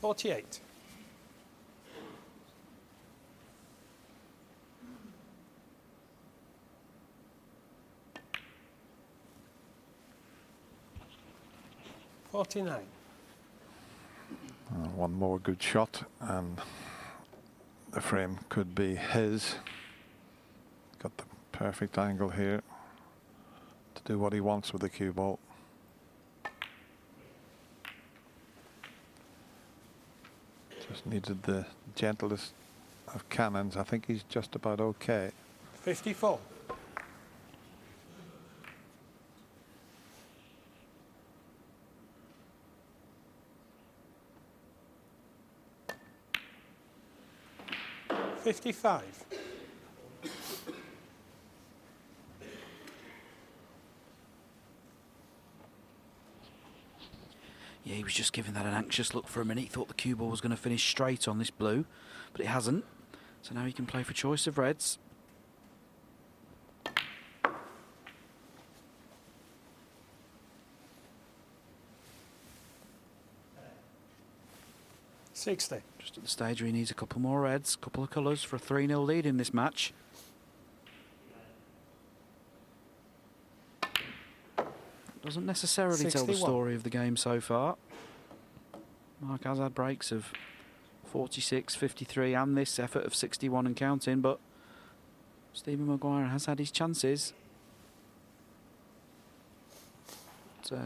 48. $49. One more good shot and the frame could be his. Got the perfect angle here to do what he wants with the cue ball. Just needed the gentlest of cannons. I think he's just about okay. 54. $55. Yeah, he was just giving that an anxious look for a minute. He thought the cue ball was going to finish straight on this blue, but it hasn't. So now he can play for choice of reds. $60. Just at the stage where he needs a couple more reds, a couple of colours for a 3-0 lead in this match. Doesn't necessarily 61. tell the story of the game so far. Mark has had breaks of 46, 53 and this effort of 61 and counting, but Stephen Maguire has had his chances.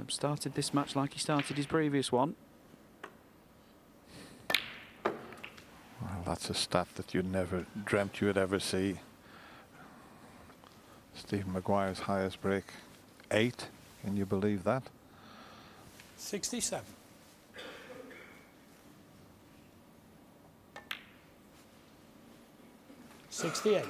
Started this match like he started his previous one. Well, that's a stat that you never dreamt you would ever see. Stephen Maguire's highest break, 8. Can you believe that? 67. $68.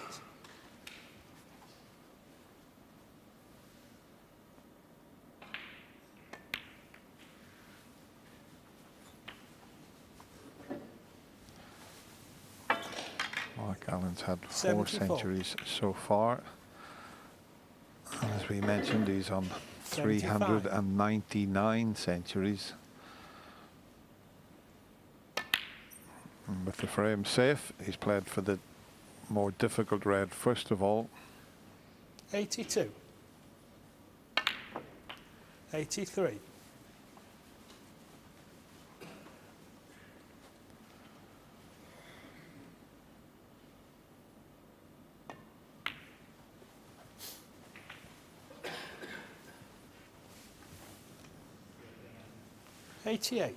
Mark Allen's had 4 74. centuries so far. And as we mentioned, he's on 75. 399 centuries. And with the frame safe, he's played for the more difficult red first of all. 82. 83. $88.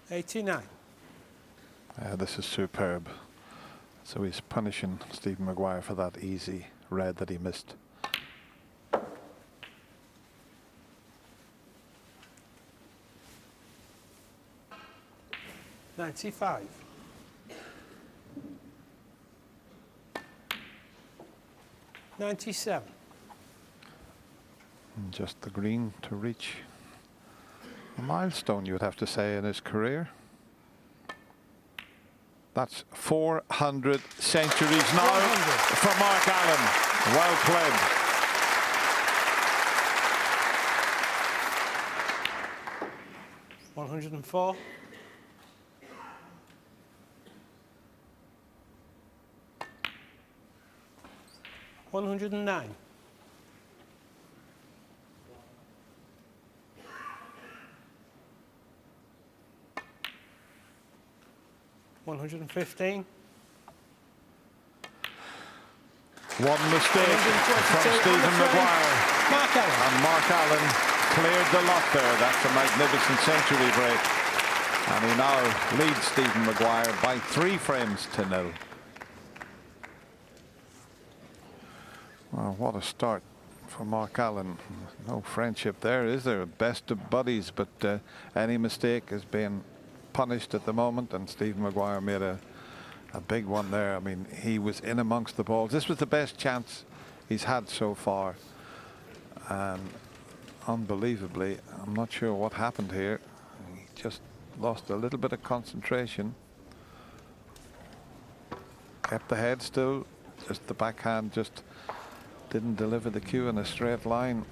$89. This is superb. So he's punishing Stephen Maguire for that easy red that he missed. $95. $97. And just the green to reach a milestone, you would have to say, in his career. That's 400 centuries now 400. for Mark Allen. Well played. $104. $109. $115. One mistake from Stephen Maguire. Mark Allen. And Mark Allen cleared the lot there. That's a magnificent century break. And he now leads Stephen Maguire by 3 frames to 0. Well, what a start for Mark Allen. No friendship there, is there? Best of buddies, but any mistake is being punished at the moment, and Stephen Maguire made a big one there. I mean, he was in amongst the balls. This was the best chance he's had so far, and unbelievably, I'm not sure what happened here. He just lost a little bit of concentration. Kept the head still, just the backhand just didn't deliver the cue in a straight line.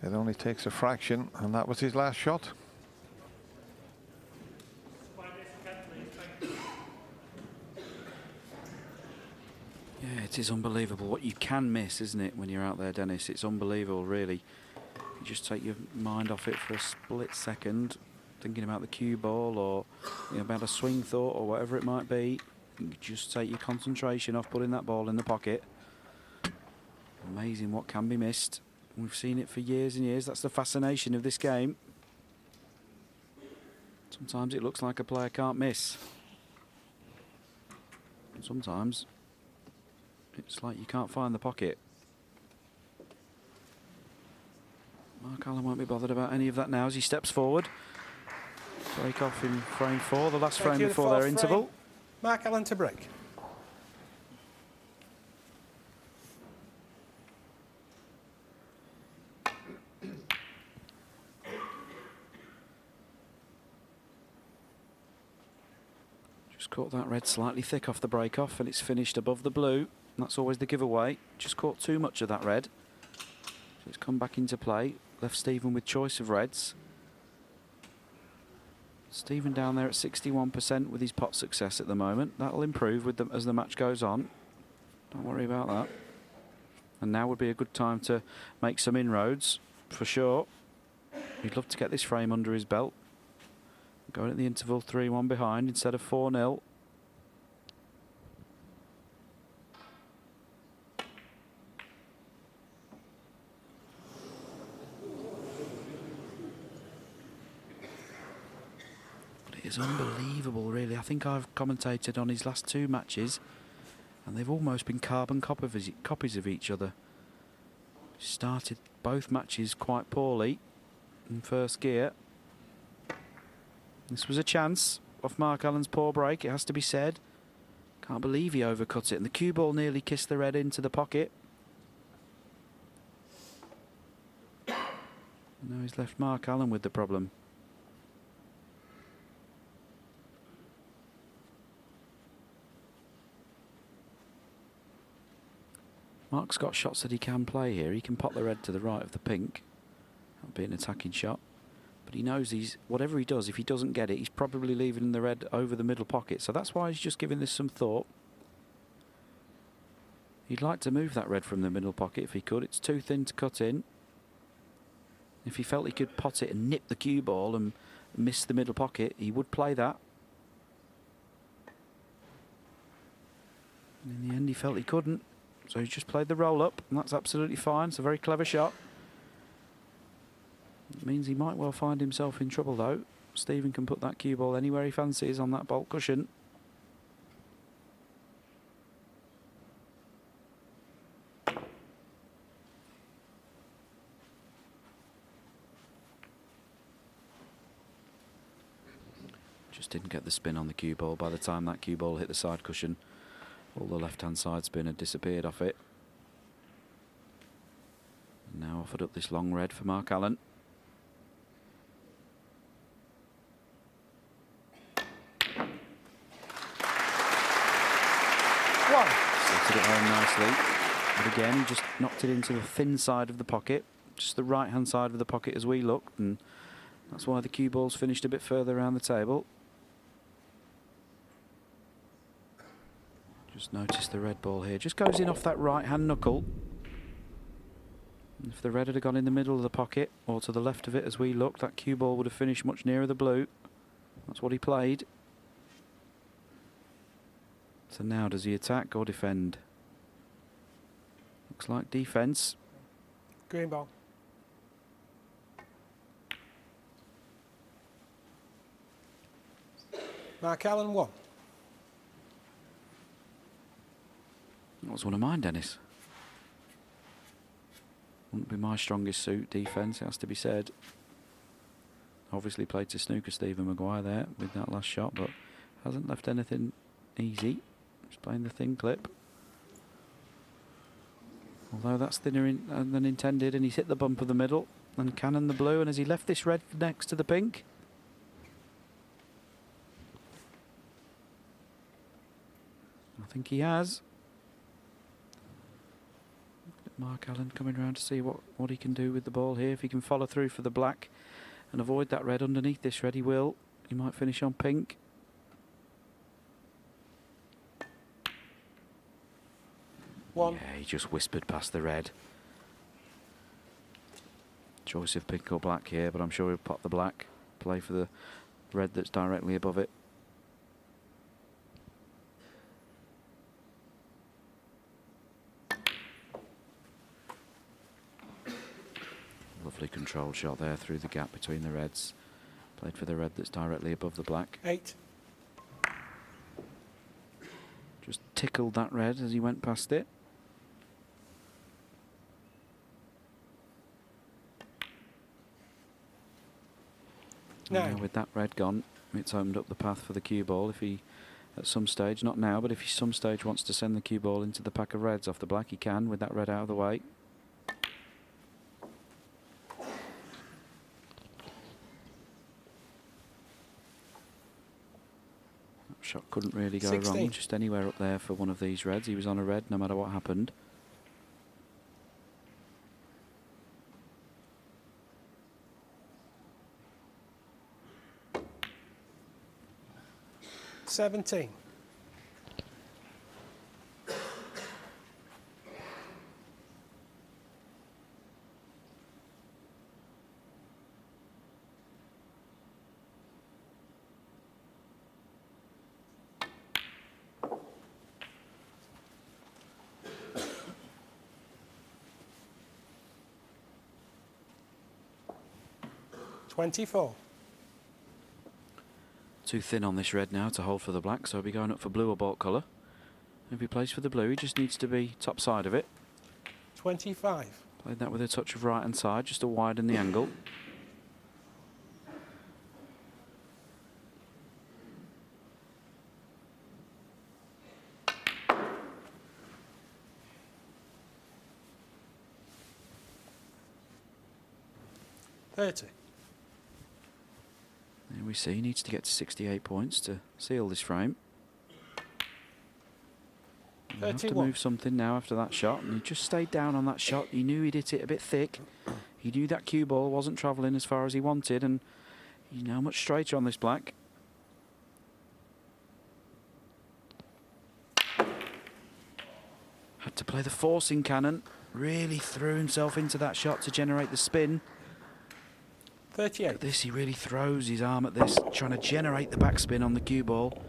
It only takes a fraction, and that was his last shot. Yeah, it is unbelievable what you can miss, isn't it, when you're out there, Dennis? It's unbelievable, really. You just take your mind off it for a split second, thinking about the cue ball or about a swing thought or whatever it might be. You just take your concentration off putting that ball in the pocket. Amazing what can be missed. We've seen it for years and years. That's the fascination of this game. Sometimes it looks like a player can't miss. And sometimes it's like you can't find the pocket. Mark Allen won't be bothered about any of that now as he steps forward. Break off in frame 4, the last frame before their interval. Mark Allen to break. Just caught that red slightly thick off the break off, and it's finished above the blue. That's always the giveaway. Just caught too much of that red. So it's come back into play. Left Stephen with choice of reds. Stephen down there at 61% with his pot success at the moment. That'll improve with as the match goes on. Don't worry about that. And now would be a good time to make some inroads, for sure. He'd love to get this frame under his belt. Going at the interval 3-1 behind instead of 4-0. It's unbelievable, really. I think I've commentated on his last 2 matches, and they've almost been carbon copies of each other. Started both matches quite poorly in first gear. This was a chance off Mark Allen's poor break, it has to be said. Can't believe he overcut it, and the cue ball nearly kissed the red into the pocket. Now he's left Mark Allen with the problem. Mark's got shots that he can play here. He can pop the red to the right of the pink. That would be an attacking shot. But he knows whatever he does, if he doesn't get it, he's probably leaving the red over the middle pocket. So that's why he's just giving this some thought. He'd like to move that red from the middle pocket if he could. It's too thin to cut in. If he felt he could pot it and nip the cue ball and miss the middle pocket, he would play that. And in the end, he felt he couldn't. So he just played the roll-up, and that's absolutely fine. It's a very clever shot. It means he might well find himself in trouble, though. Stephen can put that cue ball anywhere he fancies on that bolt cushion. Just didn't get the spin on the cue ball. By the time that cue ball hit the side cushion, all the left-hand side spin had disappeared off it. And now offered up this long red for Mark Allen. Set it home nicely. But again, he just knocked it into the thin side of the pocket, just the right-hand side of the pocket as we looked, and that's why the cue ball's finished a bit further around the table. Just notice the red ball here. Just goes in off that right-hand knuckle. And if the red had gone in the middle of the pocket, or to the left of it as we looked, that cue ball would have finished much nearer the blue. That's what he played. So now does he attack or defend? Looks like defence. Green ball. Mark Allen 1. That was one of mine, Dennis. Wouldn't be my strongest suit, defence, it has to be said. Obviously played to snooker Stephen Maguire there with that last shot, but hasn't left anything easy. Just playing the thin clip. Although that's thinner than intended, and he's hit the bump of the middle and cannon the blue, and has he left this red next to the pink? I think he has. Mark Allen coming round to see what he can do with the ball here. If he can follow through for the black and avoid that red underneath this red, he will. He might finish on pink. One. Yeah, he just whispered past the red. Choice of pink or black here, but I'm sure he'll pop the black. Play for the red that's directly above it. Lovely controlled shot there through the gap between the reds. Played for the red that's directly above the black. 8. Just tickled that red as he went past it. Nine. Now with that red gone, it's opened up the path for the cue ball. If he, at some stage, not now, but if he some stage wants to send the cue ball into the pack of reds off the black, he can with that red out of the way. That shot couldn't really go 16. wrong, just anywhere up there for one of these reds. He was on a red no matter what happened. $17. $24. Too thin on this red now to hold for the black, so he'll be going up for blue or baulk colour. If he plays for the blue, he just needs to be top side of it. 25. Played that with a touch of right hand side, just to widen the angle. $30. There we see, he needs to get to 68 points to seal this frame. He'll have to 31. move something now after that shot, and he just stayed down on that shot. He knew he'd hit it a bit thick. He knew that cue ball wasn't travelling as far as he wanted, and he's now much straighter on this black. Had to play the forcing cannon. Really threw himself into that shot to generate the spin. 38. At this, he really throws his arm at this, trying to generate the backspin on the cue ball,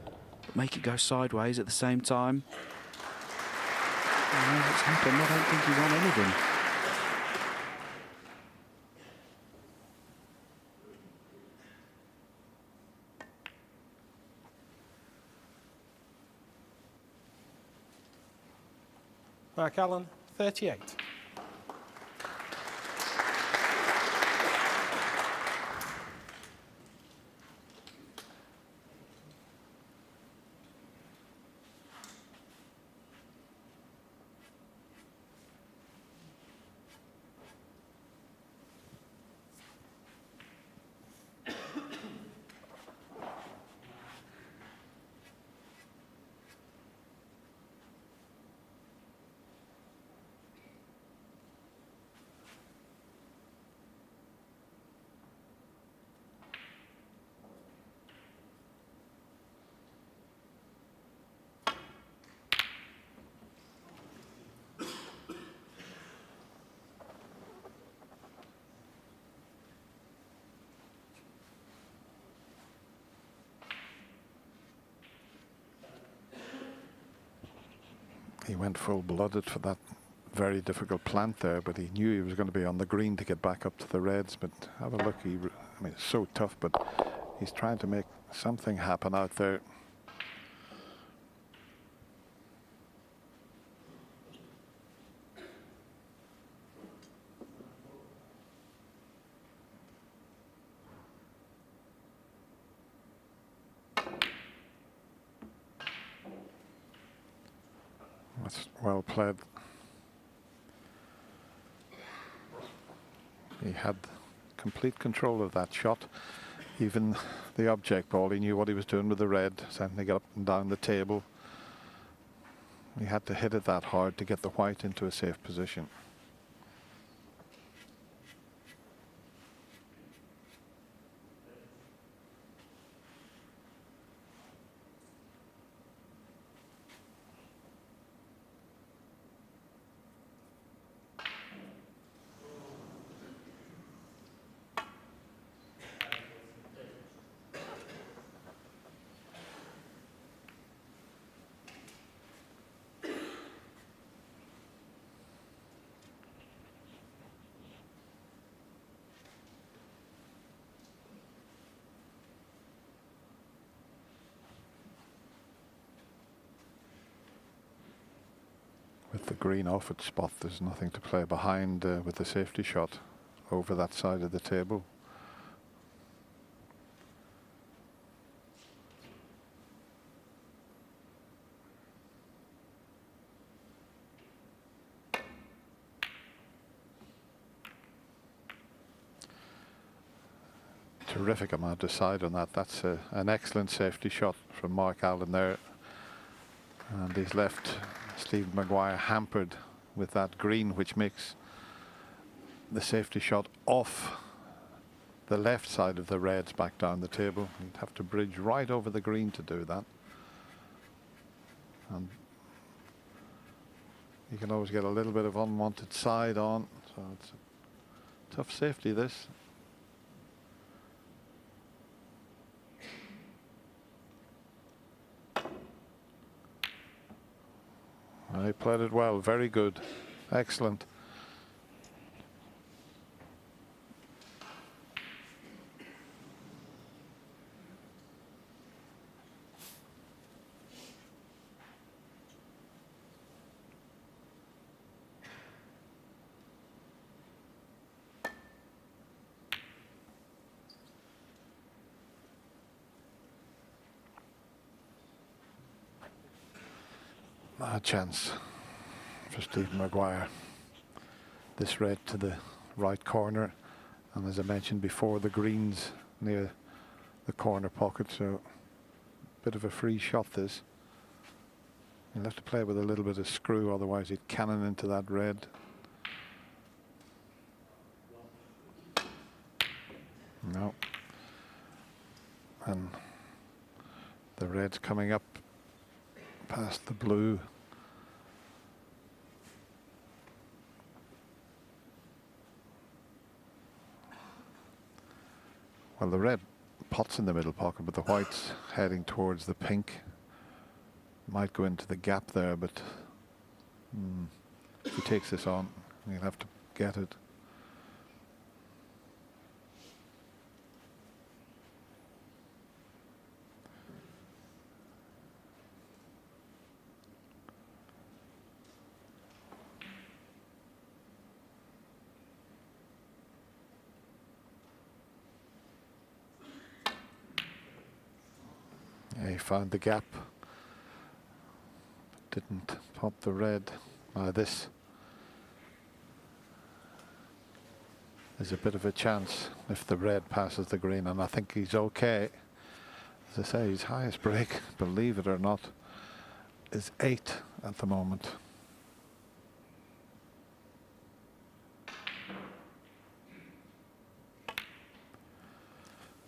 but make it go sideways at the same time. And as it's happened, I don't think he's on anything. Mark Allen, 38. He went full-blooded for that very difficult plant there, but he knew he was going to be on the green to get back up to the reds. But have a look, I mean, it's so tough, but he's trying to make something happen out there. That's well played. He had complete control of that shot. Even the object ball, he knew what he was doing with the red, sending it up and down the table. He had to hit it that hard to get the white into a safe position. green off its spot. There's nothing to play behind with the safety shot over that side of the table. Terrific amount to side on that. That's an excellent safety shot from Mark Allen there. And he's left Stephen Maguire hampered with that green, which makes the safety shot off the left side of the reds back down the table. You'd have to bridge right over the green to do that. And you can always get a little bit of unwanted side on, so it's a tough safety, this. He played it well, very good, excellent. A chance for Stephen Maguire. This red to the right corner, and as I mentioned before, the greens near the corner pocket, so a bit of a free shot this. He'll have to play with a little bit of screw, otherwise he'd cannon into that red. No. And the red's coming up past the blue. Well, the red pot's in the middle pocket, but the white's heading towards the pink. Might go into the gap there, but if he takes this on, he'll have to get it. He found the gap, didn't pop the red. This is a bit of a chance if the red passes the green, and I think he's okay. As I say, his highest break, believe it or not, is 8 at the moment.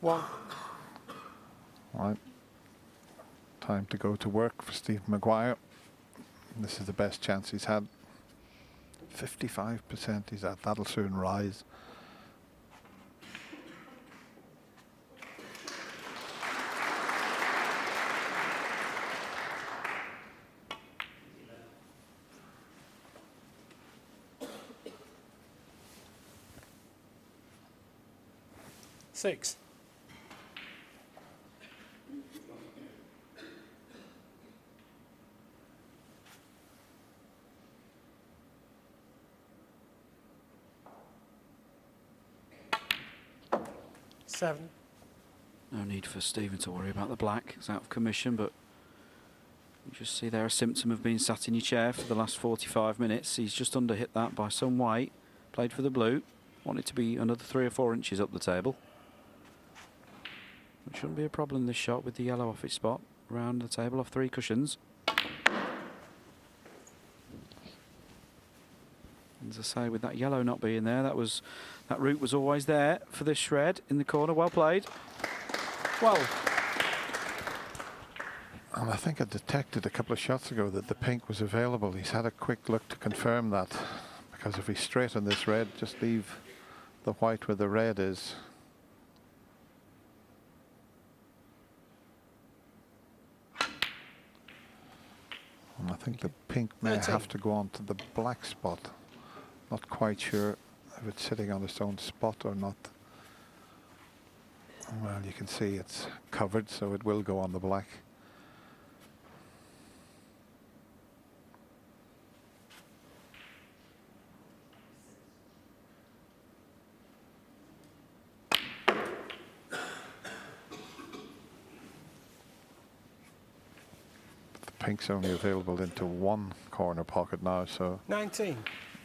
One. Right. Time to go to work for Steve Maguire. This is the best chance he's had. 55% he's at. That'll soon rise. Six. Seven. No need for Stephen to worry about the black. It's out of commission, but you just see there a symptom of being sat in your chair for the last 45 minutes. He's just under hit that by some weight. Played for the blue. Want it to be another 3 or 4 inches up the table. It shouldn't be a problem, this shot, with the yellow off its spot. Round the table off 3 cushions. As I say, with that yellow not being there, that route was always there for this shred in the corner. Well played. 12. And I think I detected a couple of shots ago that the pink was available. He's had a quick look to confirm that, because if he's straight on this red, just leave the white where the red is. And I think the pink may have to go on to the black spot. Not quite sure if it's sitting on its own spot or not. Well, you can see it's covered, so it will go on the black. pink's only available into one corner pocket now, so 19.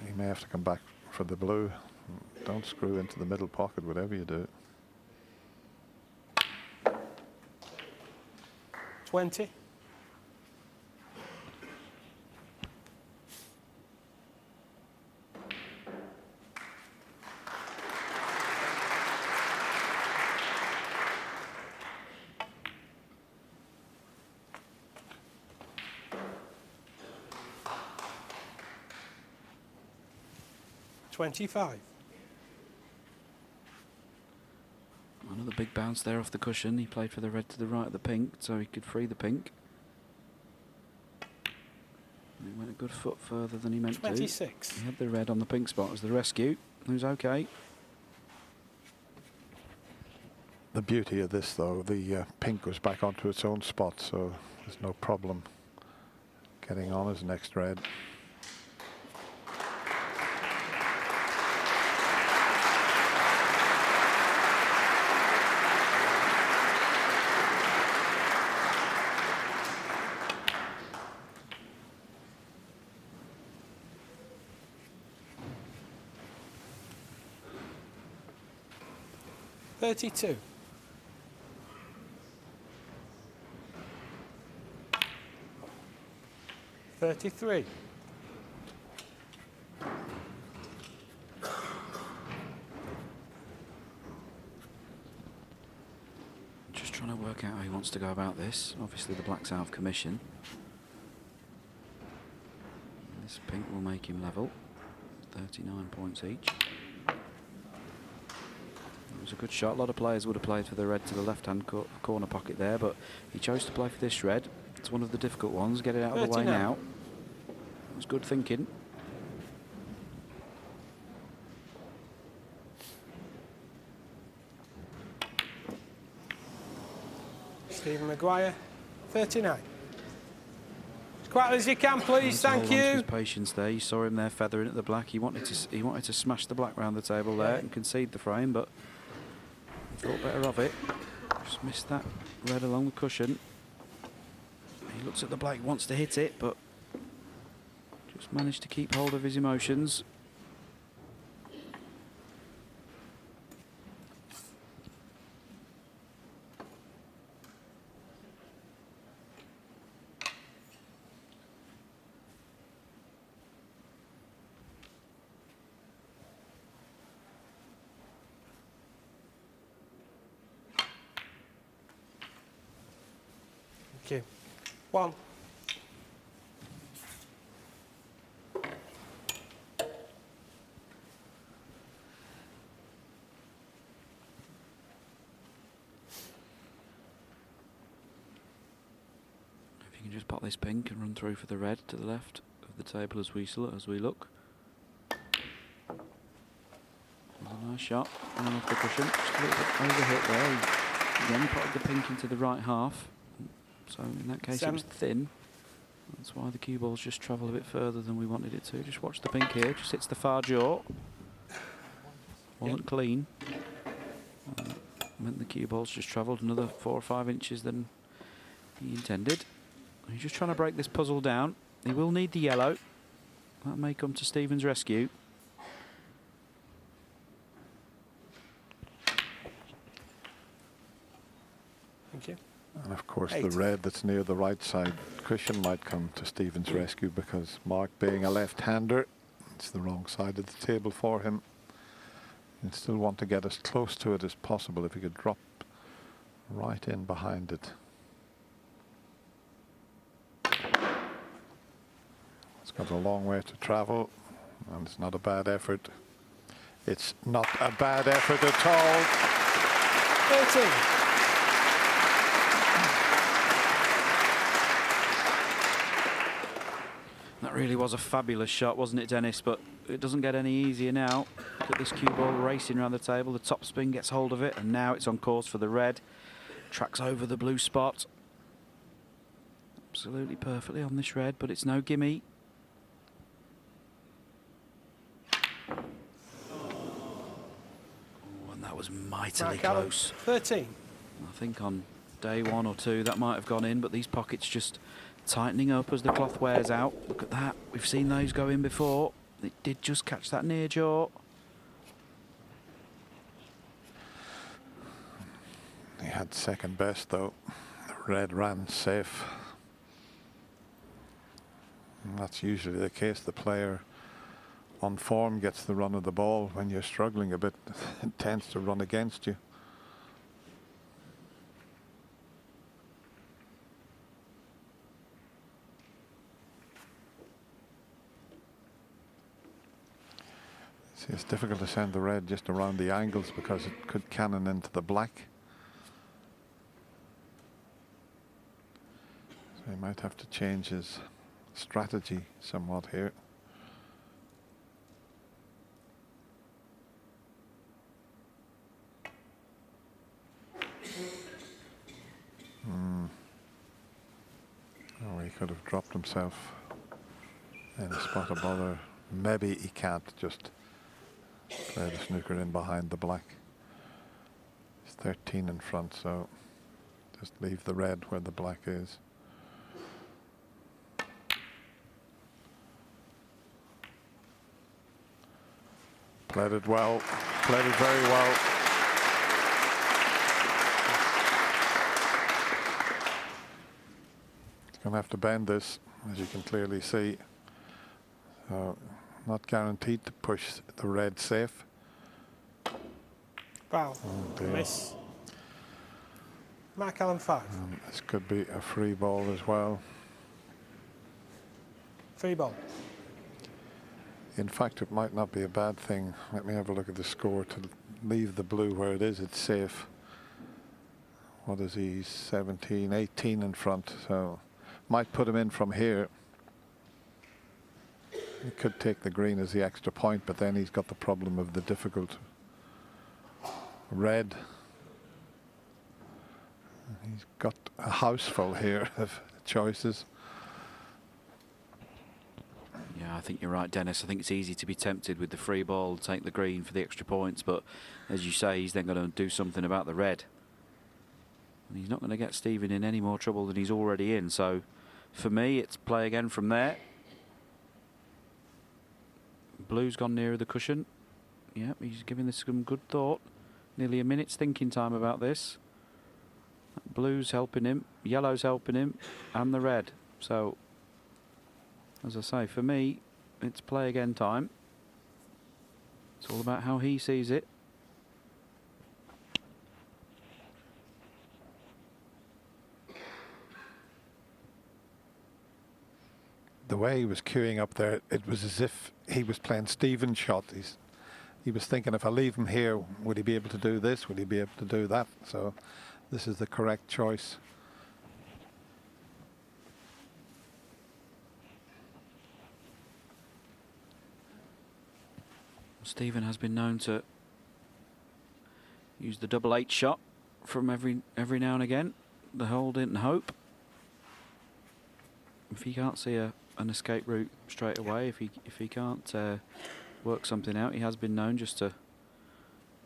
he may have to come back for the blue. Don't screw into the middle pocket, whatever you do. 20. $25. Another big bounce there off the cushion. He played for the red to the right of the pink, so he could free the pink. And he went a good foot further than he meant 26. to. He had the red on the pink spot as the rescue. It was okay. The beauty of this, though, the pink was back onto its own spot, so there's no problem getting on his next red. $32. $33. Just trying to work out how he wants to go about this. Obviously the black's out of commission. And this pink will make him level. 39 points each. It was a good shot. A lot of players would have played for the red to the left-hand corner pocket there, but he chose to play for this red. It's one of the difficult ones. Get it out of the way now. It was good thinking. Stephen Maguire, 39. As quietly as you can, please. Thank Thank you. His patience there. You saw him there feathering at the black. He wanted to smash the black round the table there and concede the frame, but he thought better of it. Just missed that red along the cushion. He looks at the black, wants to hit it, but just managed to keep hold of his emotions. Thank you. 1. If you can just pop this pink and run through for the red to the left of the table as we look. There's a nice shot, and off the cushion, just a little bit overhit there. He again potted the pink into the right half, so in that case it was thin. That's why the cue balls just travel a bit further than we wanted it to. Just watch the pink here, just hits the far jaw. Wasn't clean. Meant the cue balls just travelled another 4 or 5 inches than he intended. He's just trying to break this puzzle down. He will need the yellow. That may come to Stephen's rescue. Thank you. And of course 8. the red that's near the right side cushion might come to Stephen's rescue, because Mark, being a left-hander, it's the wrong side of the table for him. He'd still want to get as close to it as possible if he could drop right in behind it. It's got a long way to travel, and it's not a bad effort. It's not a bad effort at all. 13. That really was a fabulous shot, wasn't it, Dennis? But it doesn't get any easier now. Look at this cue ball racing around the table. The top spin gets hold of it, and now it's on course for the red. Tracks over the blue spot. Absolutely perfectly on this red, but it's no gimme. Oh, and that was mightily close. 13. I think on day 1 or 2 that might have gone in, but these pockets just tightening up as the cloth wears out. Look at that. We've seen those go in before. It did just catch that near jaw. He had second best though. The red ran safe. And that's usually the case. The player on form gets the run of the ball. When you're struggling a bit, it tends to run against you. See, it's difficult to send the red just around the angles because it could cannon into the black. So he might have to change his strategy somewhat here. Oh, he could have dropped himself in a spot of bother. Maybe he can't just play the snooker in behind the black. He's 13 in front, so just leave the red where the black is. Played it well, played it very well. He's going to have to bend this, as you can clearly see. Not guaranteed to push the red safe. Foul. Oh dear. Miss. Mark Allen 5. This could be a free ball as well. Free ball. In fact, it might not be a bad thing. Let me have a look at the score to leave the blue where it is. It's safe. What is he? 17, 18 in front. So might put him in from here. He could take the green as the extra point, but then he's got the problem of the difficult red. He's got a house full here of choices. Yeah, I think you're right, Dennis. I think it's easy to be tempted with the free ball, take the green for the extra points, but as you say, he's then going to do something about the red. And he's not going to get Stephen in any more trouble than he's already in. So for me, it's play again from there. Blue's gone nearer the cushion. Yep, he's giving this some good thought. Nearly a minute's thinking time about this. Blue's helping him, yellow's helping him, and the red. So, as I say, for me, it's play again time. It's all about how he sees it. The way he was queuing up there, it was as if he was playing Stephen's shot. He was thinking, if I leave him here, would he be able to do this? Would he be able to do that? So this is the correct choice. Stephen has been known to use the double 8 shot from every now and again. The hold it and hope. If he can't see an escape route straight away, if he can't work something out, he has been known just to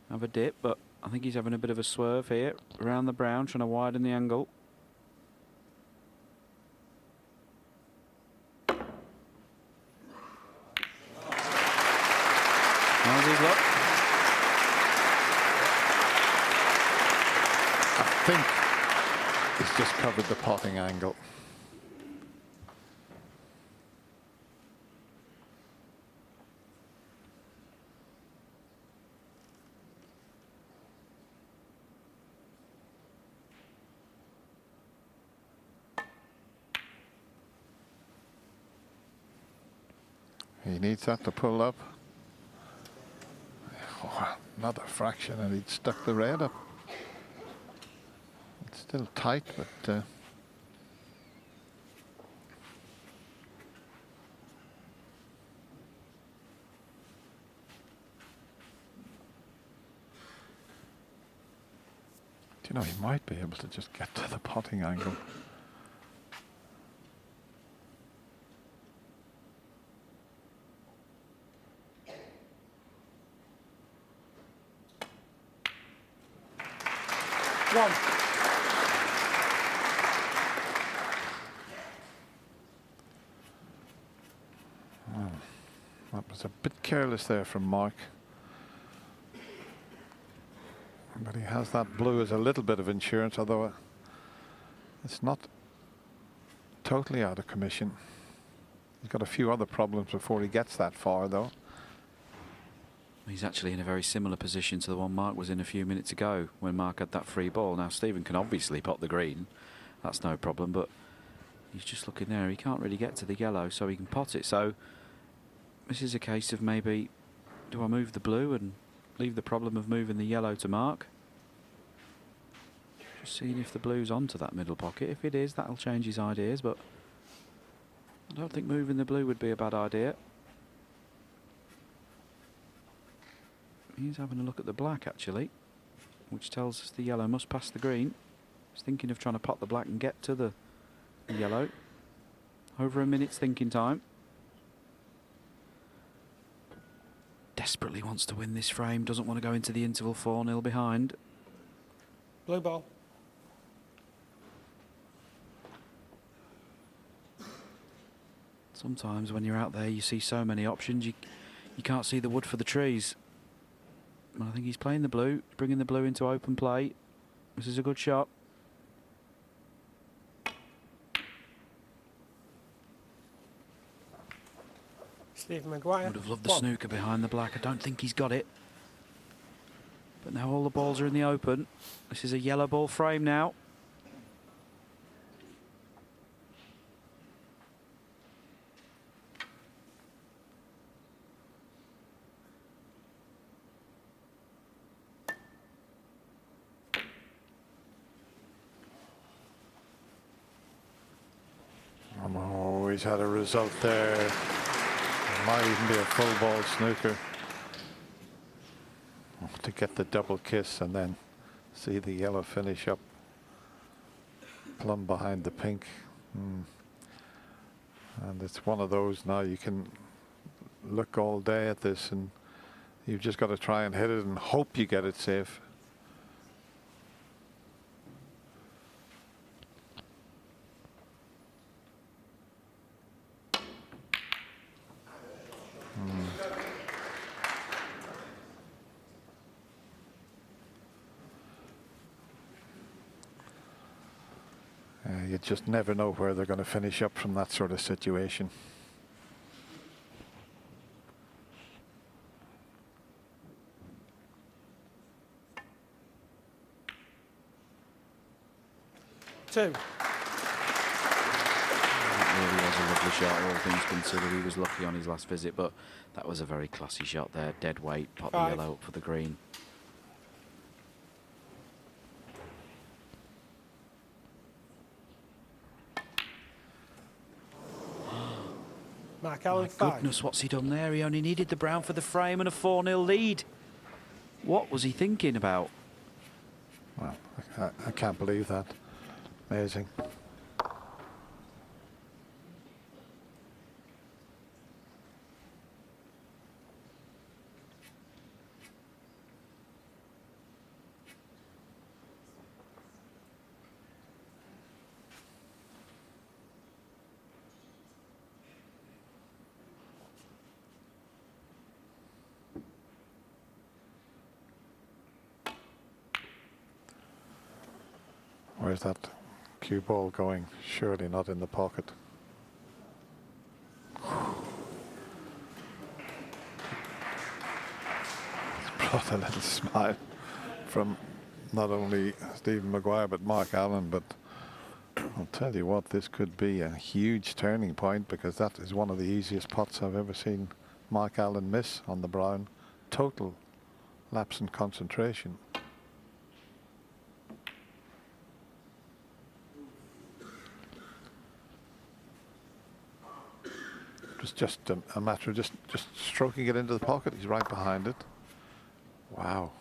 have a dip. But I think he's having a bit of a swerve here around the brown, trying to widen the angle. How's he got? I think he's just covered the potting angle. He needs that to pull up. Oh, another fraction and he'd stuck the red up. It's still tight, but do you know, he might be able to just get to the potting angle. That was a bit careless there from Mark. But he has that blue as a little bit of insurance, although it's not totally out of commission. He's got a few other problems before he gets that far, though. He's actually in a very similar position to the one Mark was in a few minutes ago when Mark had that free ball. Now Stephen can obviously pot the green, that's no problem, but he's just looking there. He can't really get to the yellow, so he can pot it. So this is a case of maybe, do I move the blue and leave the problem of moving the yellow to Mark? Just seeing if the blue's onto that middle pocket. If it is, that'll change his ideas, but I don't think moving the blue would be a bad idea. He's having a look at the black, actually, which tells us the yellow must pass the green. He's thinking of trying to pot the black and get to the yellow. Over a minute's thinking time. Desperately wants to win this frame, doesn't want to go into the interval 4-0 behind. Blue ball. Sometimes when you're out there you see so many options, you can't see the wood for the trees. And I think he's playing the blue, bringing the blue into open play. This is a good shot. Stephen Maguire. Would have loved the snooker behind the black. I don't think he's got it. But now all the balls are in the open. This is a yellow ball frame now. Oh, he's had a result there. It might even be a full ball snooker. Oh, to get the double kiss and then see the yellow finish up plumb behind the pink. And it's one of those now you can look all day at this and you've just got to try and hit it and hope you get it safe. You just never know where they're going to finish up from that sort of situation. Two. That really was a lovely shot, all things considered. He was lucky on his last visit, but that was a very classy shot there. Dead weight, pot the yellow up for the green. Mark Allen, My 5. goodness, what's he done there? He only needed the brown for the frame and a 4-0 lead. What was he thinking about? Well, I can't believe that. Amazing. Where's that cue ball going? Surely not in the pocket. It's brought a little smile from not only Stephen Maguire but Mark Allen, but I'll tell you what, this could be a huge turning point because that is one of the easiest pots I've ever seen Mark Allen miss on the brown. Total lapse in concentration. It was just a matter of just stroking it into the pocket. He's right behind it. Wow.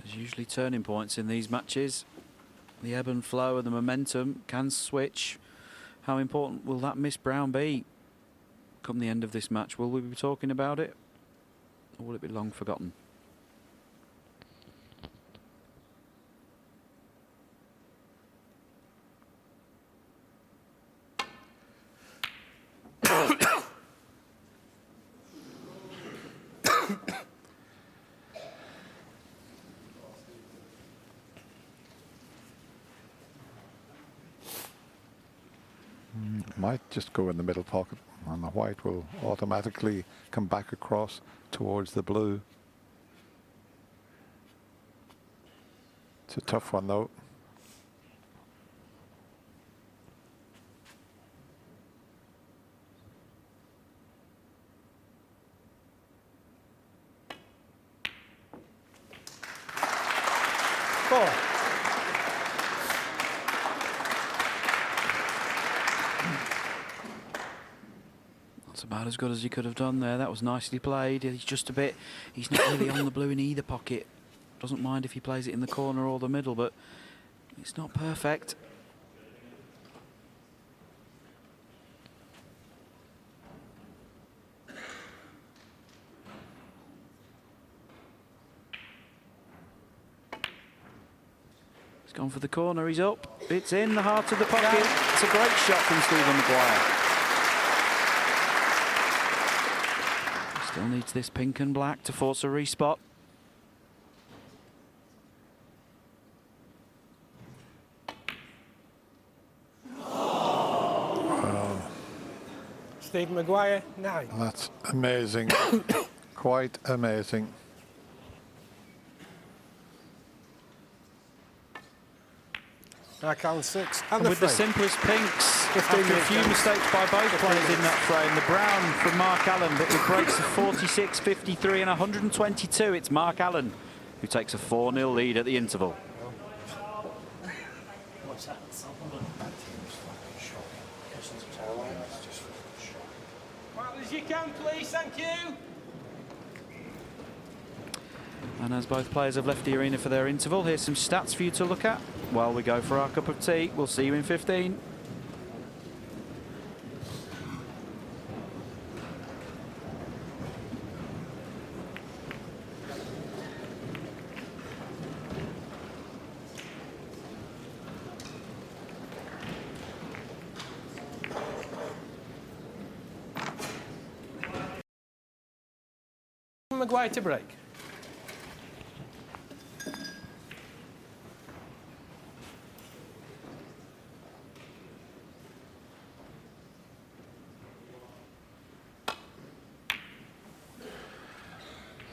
There's usually turning points in these matches. The ebb and flow and the momentum can switch. How important will that miss brown be? come the end of this match, will we be talking about it, or will it be long forgotten? Might just go in the middle pocket, and the white will automatically come back across towards the blue. It's a tough one though. Four. That's about as good as he could have done there. That was nicely played. He's just a bit, he's not really on the blue in either pocket. Doesn't mind if he plays it in the corner or the middle, but it's not perfect. He's gone for the corner, he's up. It's in the heart of the pocket. It's a great shot from Stephen Maguire. Still needs this pink and black to force a respot. Stephen Maguire, 9. That's amazing. Quite amazing. Mark Allen, 6. And with the simplest pinks, after a few mistakes by both players in that frame. The brown from Mark Allen, but with breaks of 46, 53 and 122, it's Mark Allen who takes a 4-0 lead at the interval. Well, as you can, please, thank you. And as both players have left the arena for their interval, here's some stats for you to look at while we go for our cup of tea. We'll see you in 15. Maguire to break.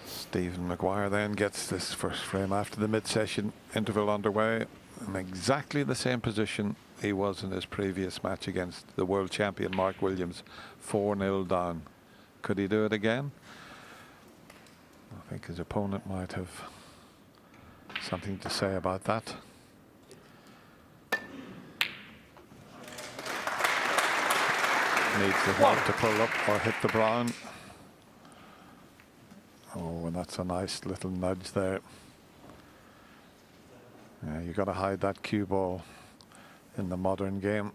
Stephen Maguire then gets this first frame after the mid-session interval underway in exactly the same position he was in his previous match against the world champion Mark Williams, 4-0 down. Could he do it again? I think his opponent might have something to say about that. Needs the white to pull up or hit the brown. Oh, and that's a nice little nudge there. Yeah, you got to hide that cue ball in the modern game.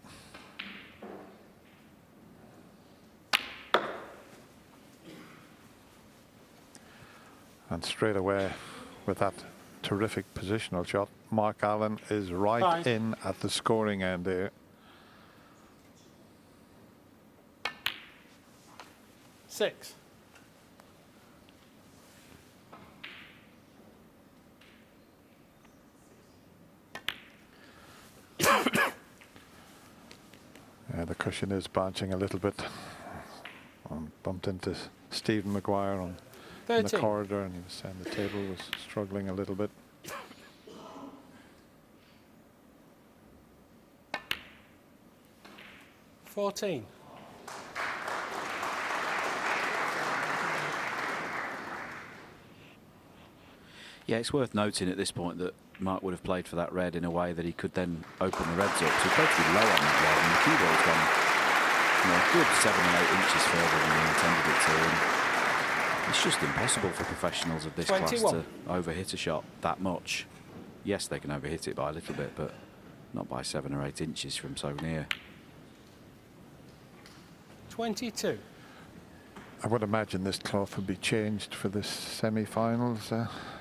And straight away, with that terrific positional shot, Mark Allen is right in at the scoring end here. Six. Yeah, the cushion is bouncing a little bit. Bumped into Stephen Maguire in the corridor, and he was saying the table was struggling a little bit. $14. Yeah, it's worth noting at this point that Mark would have played for that red in a way that he could then open the reds up. So he's supposed to be low on that red, and the cue ball's gone, you know, a good 7 or 8 inches further than he intended it to. And it's just impossible for professionals of this 21. class to overhit a shot that much. Yes, they can overhit it by a little bit, but not by 7 or 8 inches from so near. 22. I would imagine this cloth would be changed for this semi-finals,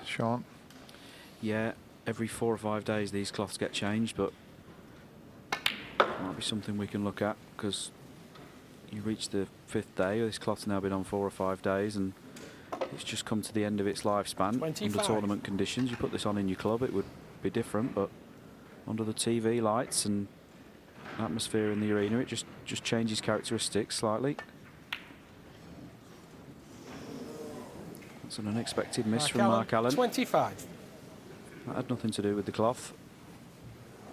Sean. Yeah, every 4 or 5 days these cloths get changed, but might be something we can look at, because you reach the 5th day. This cloth's now been on 4 or 5 days, and it's just come to the end of its lifespan. 25. Under tournament conditions, you put this on in your club, it would be different, but under the TV lights and atmosphere in the arena, it just changes characteristics slightly. That's an unexpected miss from Mark Allen. 25. That had nothing to do with the cloth.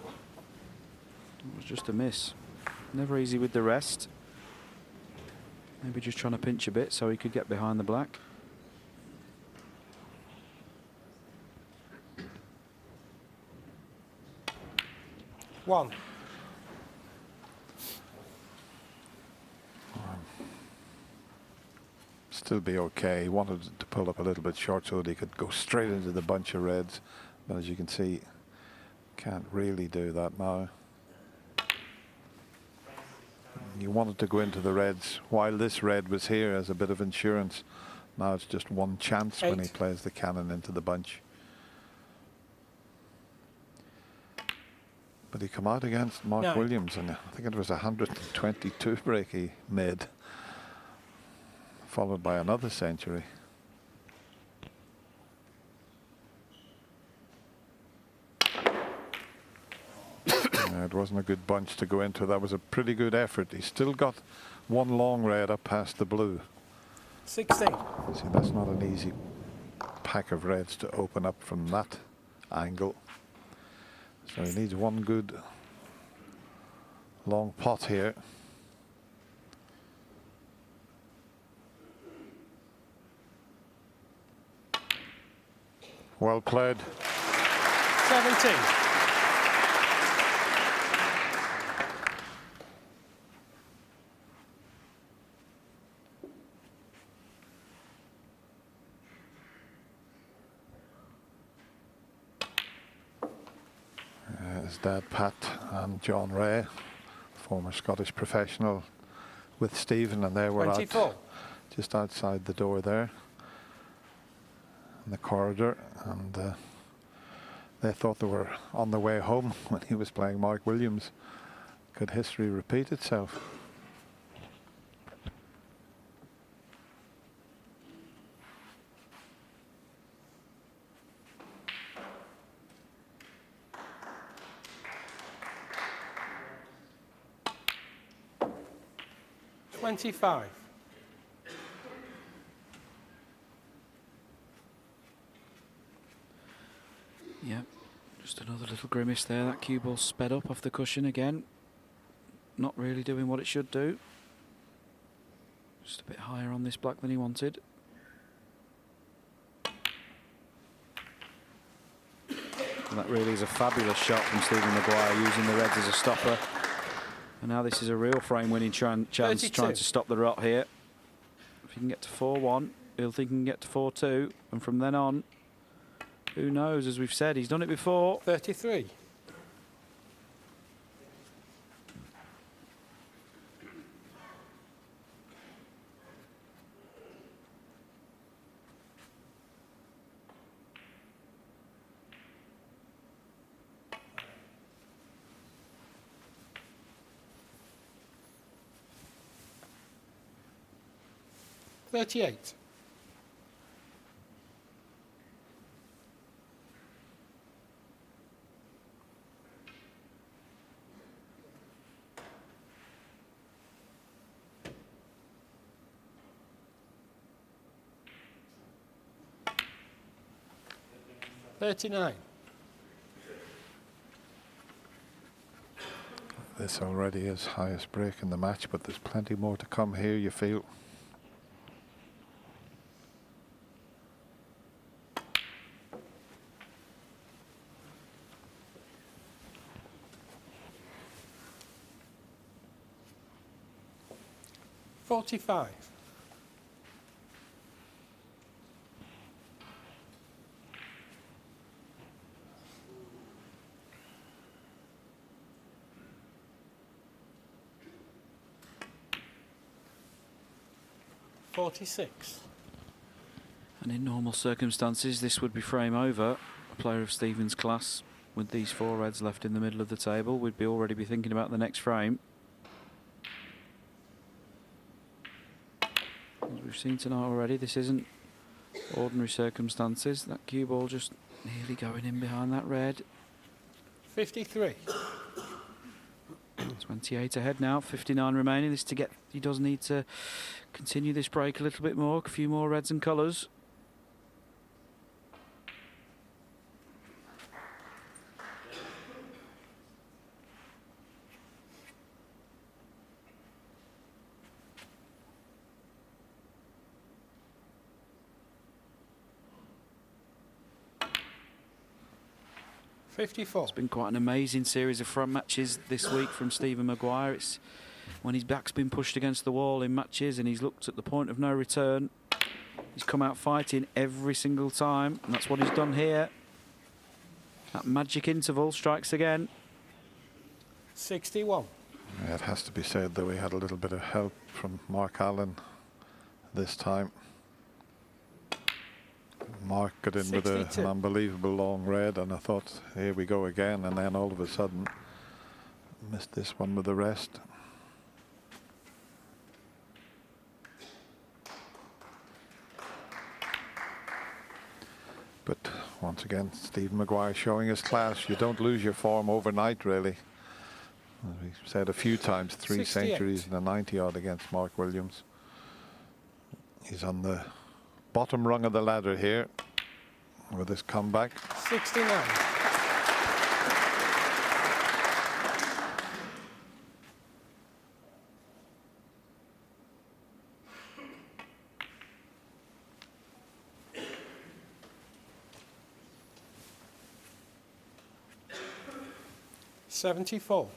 It was just a miss. Never easy with the rest. Maybe just trying to pinch a bit so he could get behind the black. One. Still be okay. He wanted to pull up a little bit short so that he could go straight into the bunch of reds. But as you can see, can't really do that now. He wanted to go into the reds while this red was here as a bit of insurance. Now it's just one chance when he plays the cannon into the bunch. But he come out against Mark Williams, and I think it was 122 break he made, followed by another century. It wasn't a good bunch to go into. That was a pretty good effort. He's still got one long red up past the blue. 16. See, that's not an easy pack of reds to open up from that angle. So he needs one good long pot here. Well played. 17. His dad Pat and John Ray, former Scottish professional, with Stephen, and they were 24. out just outside the door there in the corridor, and they thought they were on the way home when he was playing Mark Williams. Could history repeat itself? $25. Yep, just another little grimace there. That cue ball sped up off the cushion again. Not really doing what it should do. Just a bit higher on this black than he wanted. And that really is a fabulous shot from Stephen Maguire, using the reds as a stopper. And now this is a real frame-winning chance, trying to stop the rot here. If he can get to 4-1, he'll think he can get to 4-2, and from then on, who knows? As we've said, he's done it before. 33. $38. $39. This already is highest break in the match, but there's plenty more to come here, you feel. $45. 46. And in normal circumstances, this would be frame over. A player of Stephen's class, with these 4 reds left in the middle of the table, would be already be thinking about the next frame. As we've seen tonight already, this isn't ordinary circumstances. That cue ball just nearly going in behind that red. 53. 28 ahead now, 59 remaining. This to get, he does need to continue this break a little bit more, a few more reds and colours. It's been quite an amazing series of front matches this week from Stephen Maguire. It's when his back's been pushed against the wall in matches and he's looked at the point of no return. He's come out fighting every single time, and that's what he's done here. That magic interval strikes again. 61. Yeah, it has to be said that we had a little bit of help from Mark Allen this time. Mark got in 62. With an unbelievable long red, and I thought, here we go again, and then all of a sudden missed this one with the rest. But once again, Stephen Maguire showing his class. You don't lose your form overnight, really. As we said a few times, 3 68. centuries and a 90-odd against Mark Williams. He's on the bottom rung of the ladder here with this comeback. 69. $74.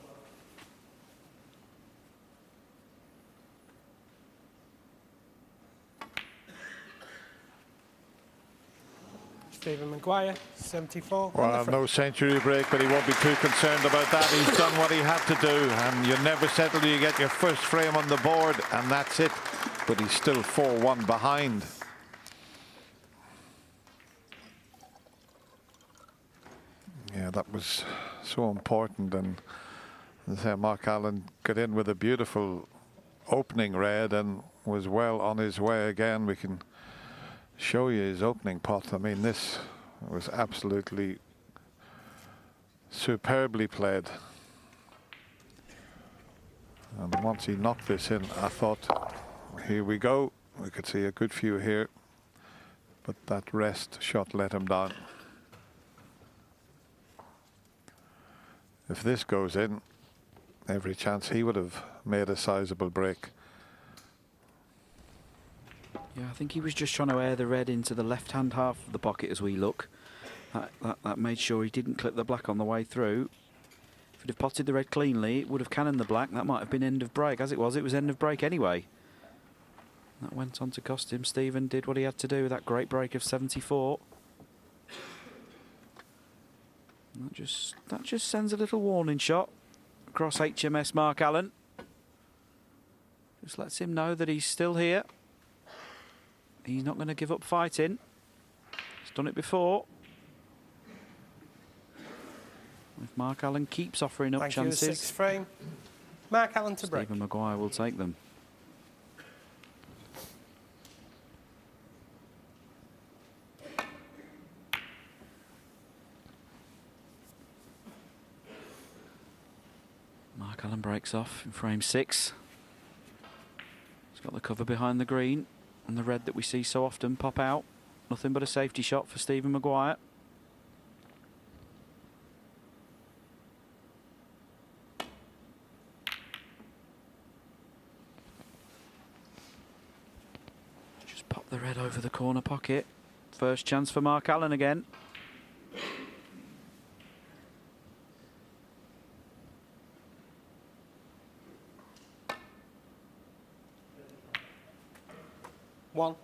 Stephen Maguire, 74. Well, no century break, but he won't be too concerned about that. He's done what he had to do, and you never settle till you get your first frame on the board, and that's it. But he's still 4-1 behind. Yeah, that was so important, and as I say, Mark Allen got in with a beautiful opening red and was well on his way again. We can show you his opening pot. I mean, this was absolutely superbly played. And once he knocked this in, I thought, here we go. We could see a good few here, but that rest shot let him down. If this goes in, every chance he would have made a sizable break. Yeah, I think he was just trying to air the red into the left-hand half of the pocket as we look. That made sure he didn't clip the black on the way through. If he'd have potted the red cleanly, it would have cannoned the black. That might have been end of break. As it was end of break anyway. That went on to cost him. Stephen did what he had to do with that great break of 74. That just sends a little warning shot across HMS Mark Allen. Just lets him know that he's still here. He's not going to give up fighting. He's done it before. If Mark Allen keeps offering up chances, the 6th frame. Mark Allen to break. Stephen Maguire will take them. Mark Allen breaks off in frame 6. He's got the cover behind the green and the red that we see so often pop out. Nothing but a safety shot for Stephen Maguire. Just pop the red over the corner pocket. First chance for Mark Allen again. One.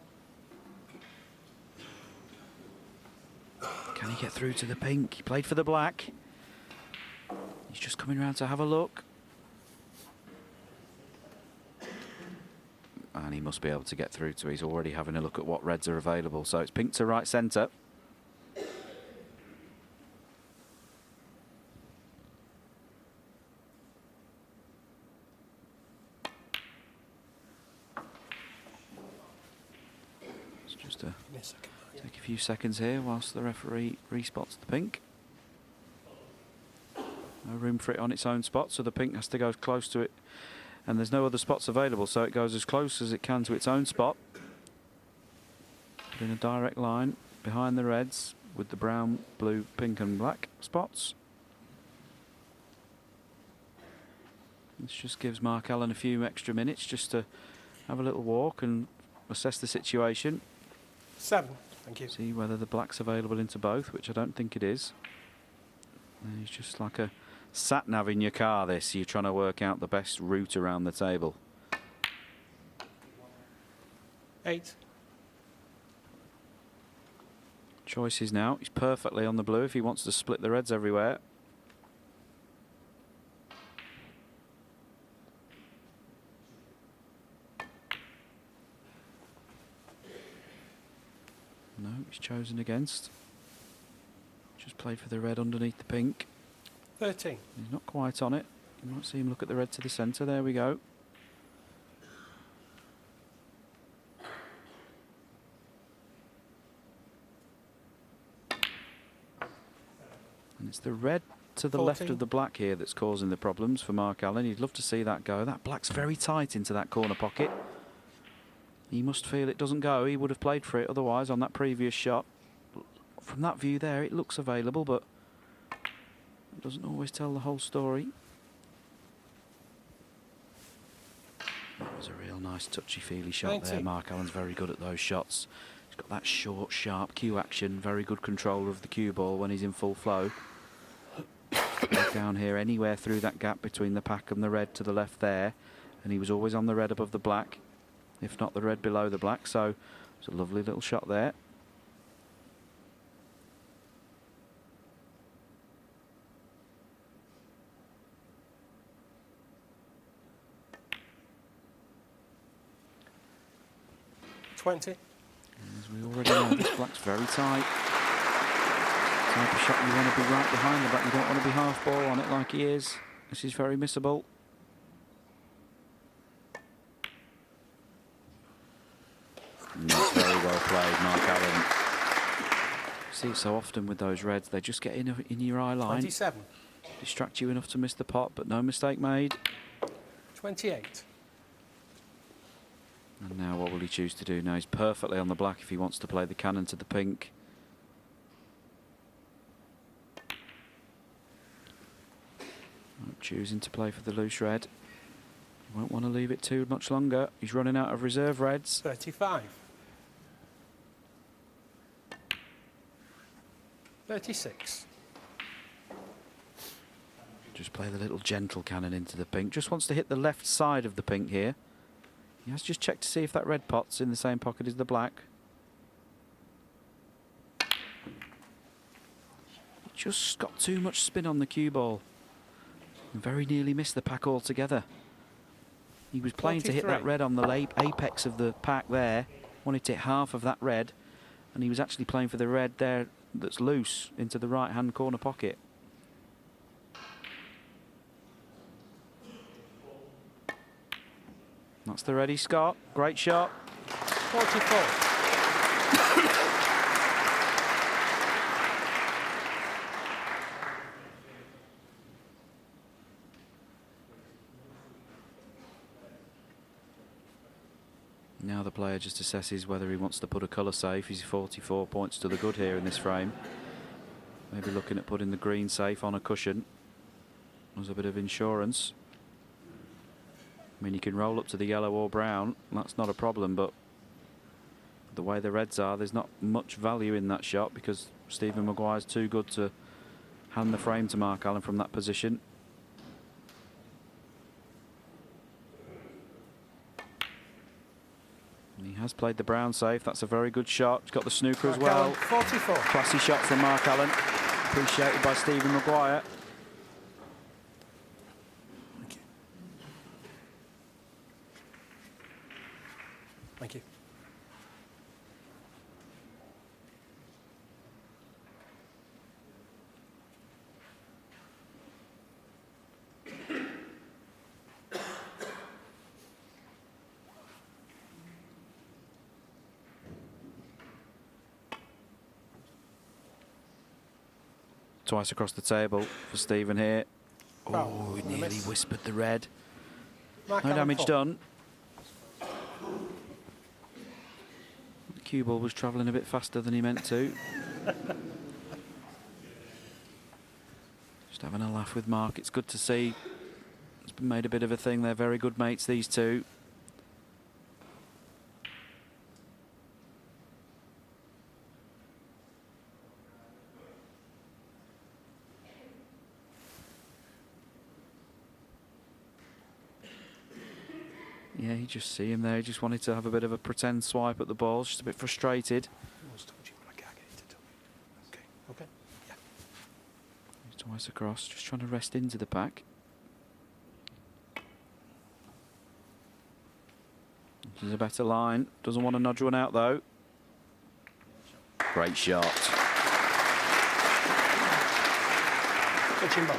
Can he get through to the pink? He played for the black. He's just coming round to have a look. And he must be able to get through to. He's already having a look at what reds are available. So it's pink to right centre. It's just a take a few seconds here whilst the referee respots the pink. No room for it on its own spot, so the pink has to go close to it, and there's no other spots available, so it goes as close as it can to its own spot. Put in a direct line behind the reds with the brown, blue, pink and black spots. This just gives Mark Allen a few extra minutes just to have a little walk and assess the situation. 7, thank you. See whether the black's available into both, which I don't think it is. And it's just like a sat-nav in your car, this. You're trying to work out the best route around the table. 8. Choices now. He's perfectly on the blue if he wants to split the reds everywhere. No, he's chosen against. Just played for the red underneath the pink. 13. He's not quite on it. You might see him look at the red to the centre. There we go. And it's the red to the 14. left of the black here that's causing the problems for Mark Allen. You'd love to see that go. That black's very tight into that corner pocket. He must feel it doesn't go. He would have played for it otherwise on that previous shot. From that view there, it looks available, but it doesn't always tell the whole story. That was a real nice touchy-feely shot 19. there. Mark Allen's very good at those shots. He's got that short, sharp cue action. Very good controller of the cue ball when he's in full flow. Down here, anywhere through that gap between the pack and the red to the left there. And he was always on the red above the black, if not the red below the black. So it's a lovely little shot there. As we already know, this black's very tight. Type of shot you want to be right behind the black. You don't want to be half ball on it like he is. This is very missable. And that's very well played, Mark Allen. See it so often with those reds. They just get in your eye line. 27. Distract you enough to miss the pot, but no mistake made. 28. And now what will he choose to do? Now he's perfectly on the black if he wants to play the cannon to the pink. Choosing to play for the loose red. He won't want to leave it too much longer. He's running out of reserve reds. 35. 36. Just play the little gentle cannon into the pink. Just wants to hit the left side of the pink here. He has just checked to see if that red pot's in the same pocket as the black. Just got too much spin on the cue ball. And very nearly missed the pack altogether. He was playing 43. to hit that red on the apex of the pack there. Wanted to hit half of that red. And he was actually playing for the red there that's loose into the right-hand corner pocket. That's the ready, Scott. Great shot. 44. Now the player just assesses whether he wants to put a colour safe. He's 44 points to the good here in this frame. Maybe looking at putting the green safe on a cushion as a bit of insurance. I mean, you can roll up to the yellow or brown. That's not a problem, but the way the reds are, there's not much value in that shot because Stephen Maguire's too good to hand the frame to Mark Allen from that position. And he has played the brown safe. That's a very good shot. He's got the snooker as well. 44. Classy shot from Mark Allen. Appreciated by Stephen Maguire. Thank you. Twice across the table for Stephen here. Foul. Oh, he And a nearly miss. whispered the red. Mark No Allen, damage 4. done. The cue ball was travelling a bit faster than he meant to. Just having a laugh with Mark. It's good to see. It's been made a bit of a thing. They're very good mates, these two. Yeah, you just see him there. He just wanted to have a bit of a pretend swipe at the balls. Just a bit frustrated. Okay. Okay. Yeah. He's twice across, just trying to rest into the pack. This is a better line. Doesn't want to nudge one out though. Great shot. Pitching ball.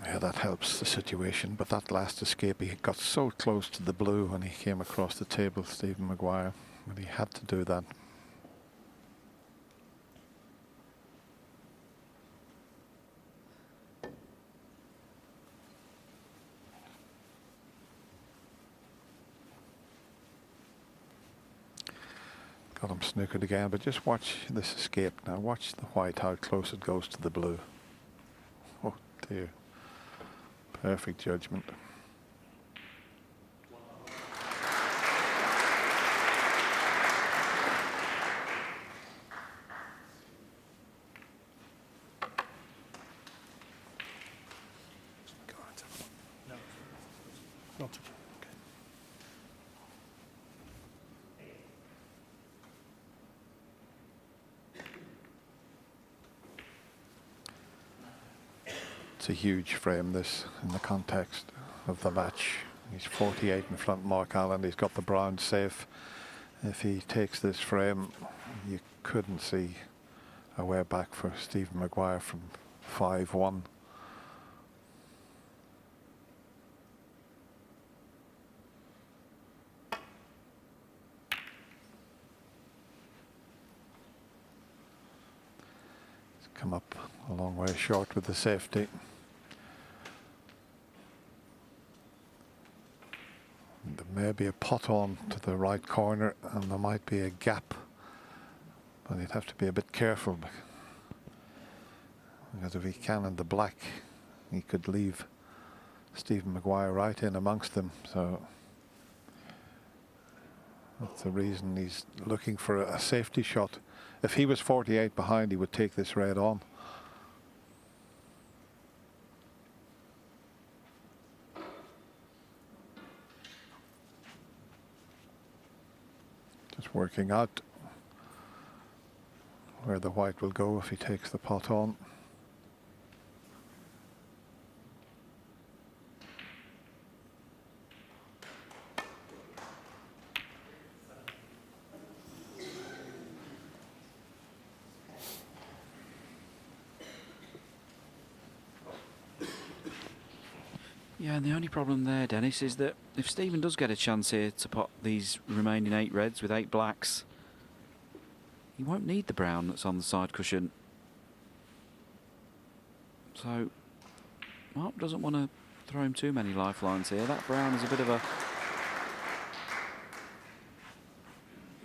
Yeah, that helps the situation, but that last escape, he got so close to the blue when he came across the table, Stephen Maguire, but he had to do that. Got him snookered again, but just watch this escape now. Watch the white, how close it goes to the blue. Oh dear. Perfect judgment. Go on, tell him. No. Not touching. Okay. It's a huge frame, this, in the context of the match. He's 48 in front, Mark Allen. He's got the brown safe. If he takes this frame, you couldn't see a way back for Stephen Maguire from 5-1. He's come up a long way short with the safety. There may be a pot on to the right corner and there might be a gap, but he'd have to be a bit careful because if he can in the black, he could leave Stephen Maguire right in amongst them. So that's the reason he's looking for a safety shot. If he was 48 behind, he would take this red on. Just working out where the white will go if he takes the pot on. Yeah, and the only problem there, Dennis, is that if Stephen does get a chance here to pot these remaining 8 reds with 8 blacks, he won't need the brown that's on the side cushion. So Mark doesn't want to throw him too many lifelines here. That brown is a bit of a,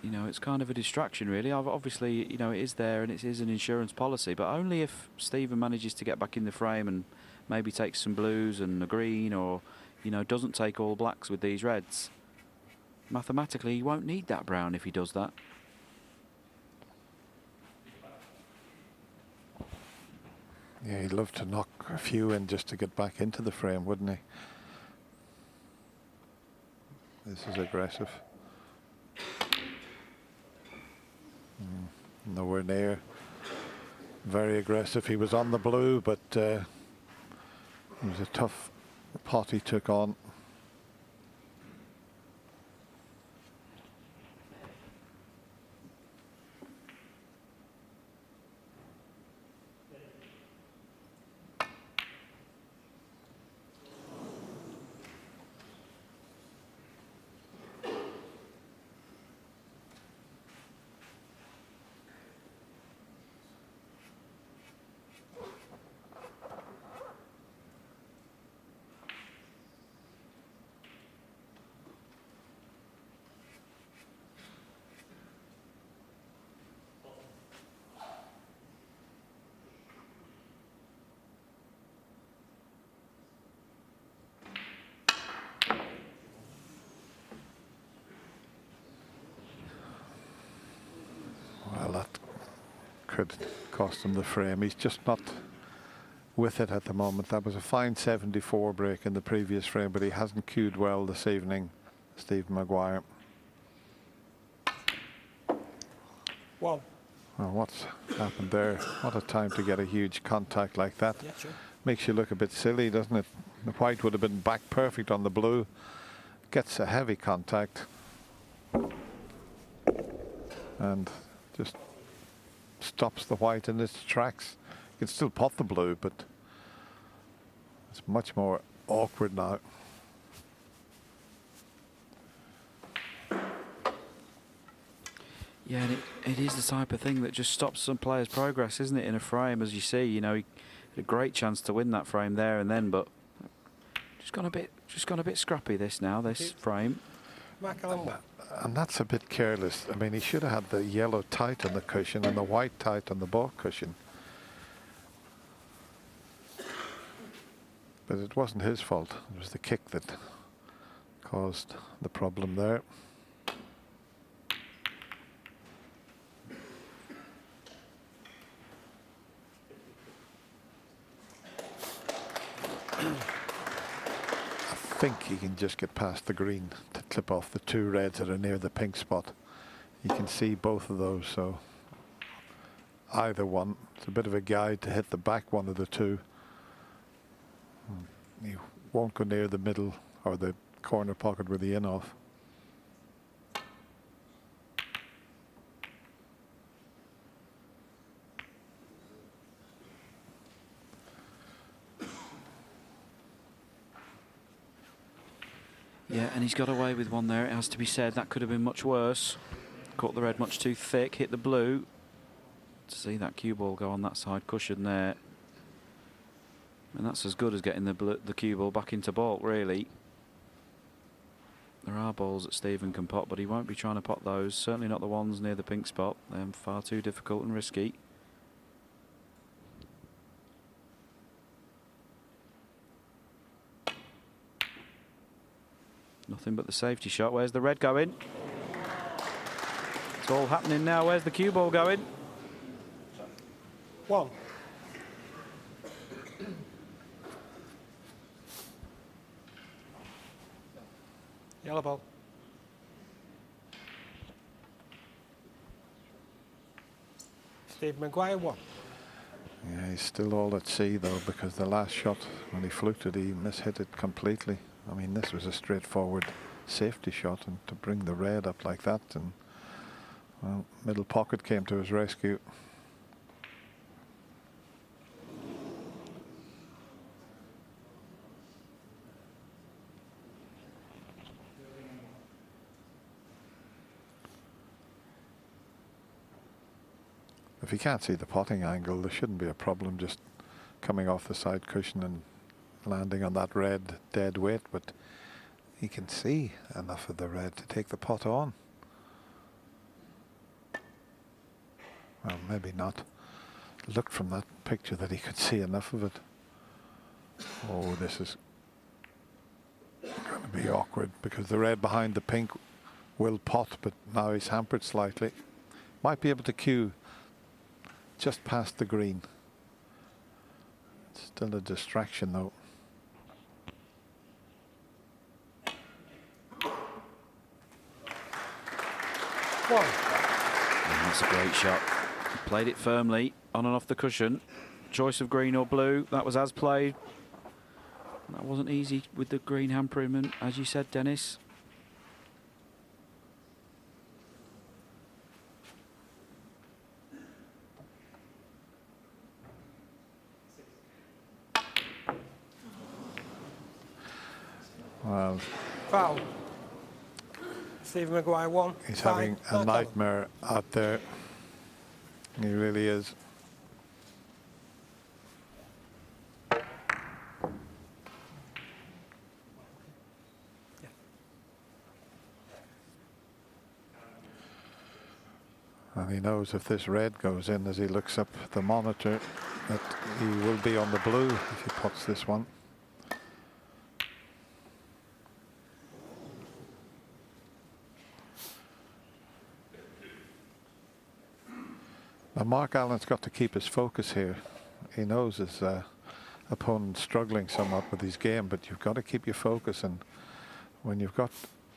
you know, it's kind of a distraction really. Obviously, you know, it is there and it is an insurance policy, but only if Stephen manages to get back in the frame and maybe takes some blues and a green, or, you know, doesn't take all blacks with these reds. Mathematically, he won't need that brown if he does that. Yeah, he'd love to knock a few in just to get back into the frame, wouldn't he? This is aggressive. Nowhere near. Very aggressive. He was on the blue, but it was a tough pot he took on. could cost him the frame. He's just not with it at the moment. That was a fine 74 break in the previous frame, but he hasn't cued well this evening, Stephen Maguire. One. Well, what's happened there? What a time to get a huge contact like that. Yeah, sure. Makes you look a bit silly, doesn't it? The white would have been back perfect on the blue. Gets a heavy contact. And just stops the white in its tracks. You can still pot the blue, but it's much more awkward now. Yeah, and it is the type of thing that just stops some players' progress, isn't it, in a frame? As you see, you know, he had a great chance to win that frame there and then, but just gone a bit scrappy this frame. Mark Allen. And that's a bit careless. I mean, he should have had the yellow tight on the cushion and the white tight on the ball cushion. But it wasn't his fault. It was the kick that caused the problem there. I think he can just get past the green to clip off the two reds that are near the pink spot. You can see both of those, so either one. It's a bit of a guide to hit the back one of the two. You won't go near the middle or the corner pocket with the in off. Yeah, and he's got away with one there, it has to be said. That could have been much worse. Caught the red much too thick, hit the blue. To see that cue ball go on that side cushion there. And that's as good as getting the cue ball back into baulk, really. There are balls that Stephen can pot, but he won't be trying to pot those. Certainly not the ones near the pink spot. They're far too difficult and risky. Nothing but the safety shot. Where's the red going? It's all happening now. Where's the cue ball going? One. Yellow ball. Steve Maguire, one. Yeah, he's still all at sea though, because the last shot when he fluked it, he mishit it completely. I mean, this was a straightforward safety shot, and to bring the red up like that, and well, middle pocket came to his rescue. If you can't see the potting angle, there shouldn't be a problem just coming off the side cushion and landing on that red dead weight, but you can see enough of the red to take the pot on. Well, maybe not. It looked from that picture that he could see enough of it. Oh, this is going to be awkward because the red behind the pink will pot, but now he's hampered slightly. Might be able to cue just past the green. It's still a distraction though. One. And that's a great shot. He played it firmly on and off the cushion. Choice of green or blue. That was as played. That wasn't easy with the green hampering him, as you said, Dennis. Well, Foul. Stephen Maguire, one. he's Five. having a Mark Allen. nightmare out there. He really is. And he knows if this red goes in as he looks up the monitor that he will be on the blue if he puts this one. And Mark Allen's got to keep his focus here. He knows his opponent's struggling somewhat with his game, but you've got to keep your focus. And when you've got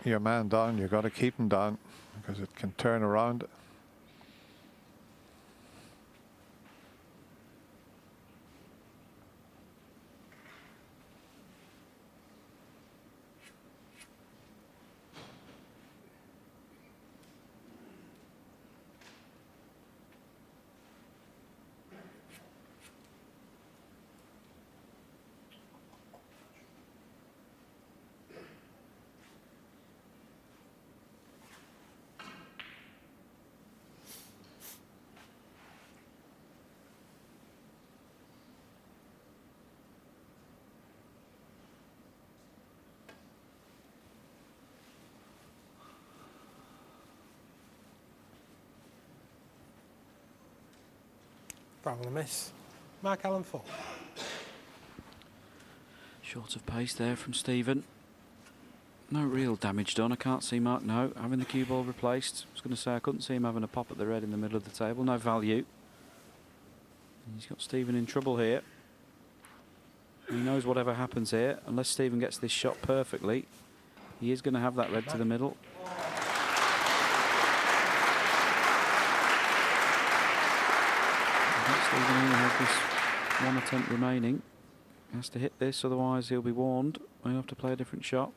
your man down, you've got to keep him down because it can turn around. Probably a miss. Mark Allen 4. Short of pace there from Stephen. No real damage done. I can't see Mark, no, having the cue ball replaced. I was going to say I couldn't see him having a pop at the red in the middle of the table. No value. He's got Stephen in trouble here. He knows whatever happens here, unless Stephen gets this shot perfectly, he is going to have that red to the middle. Stephen only has this one attempt remaining. He has to hit this, otherwise he'll be warned. He'll have to play a different shot.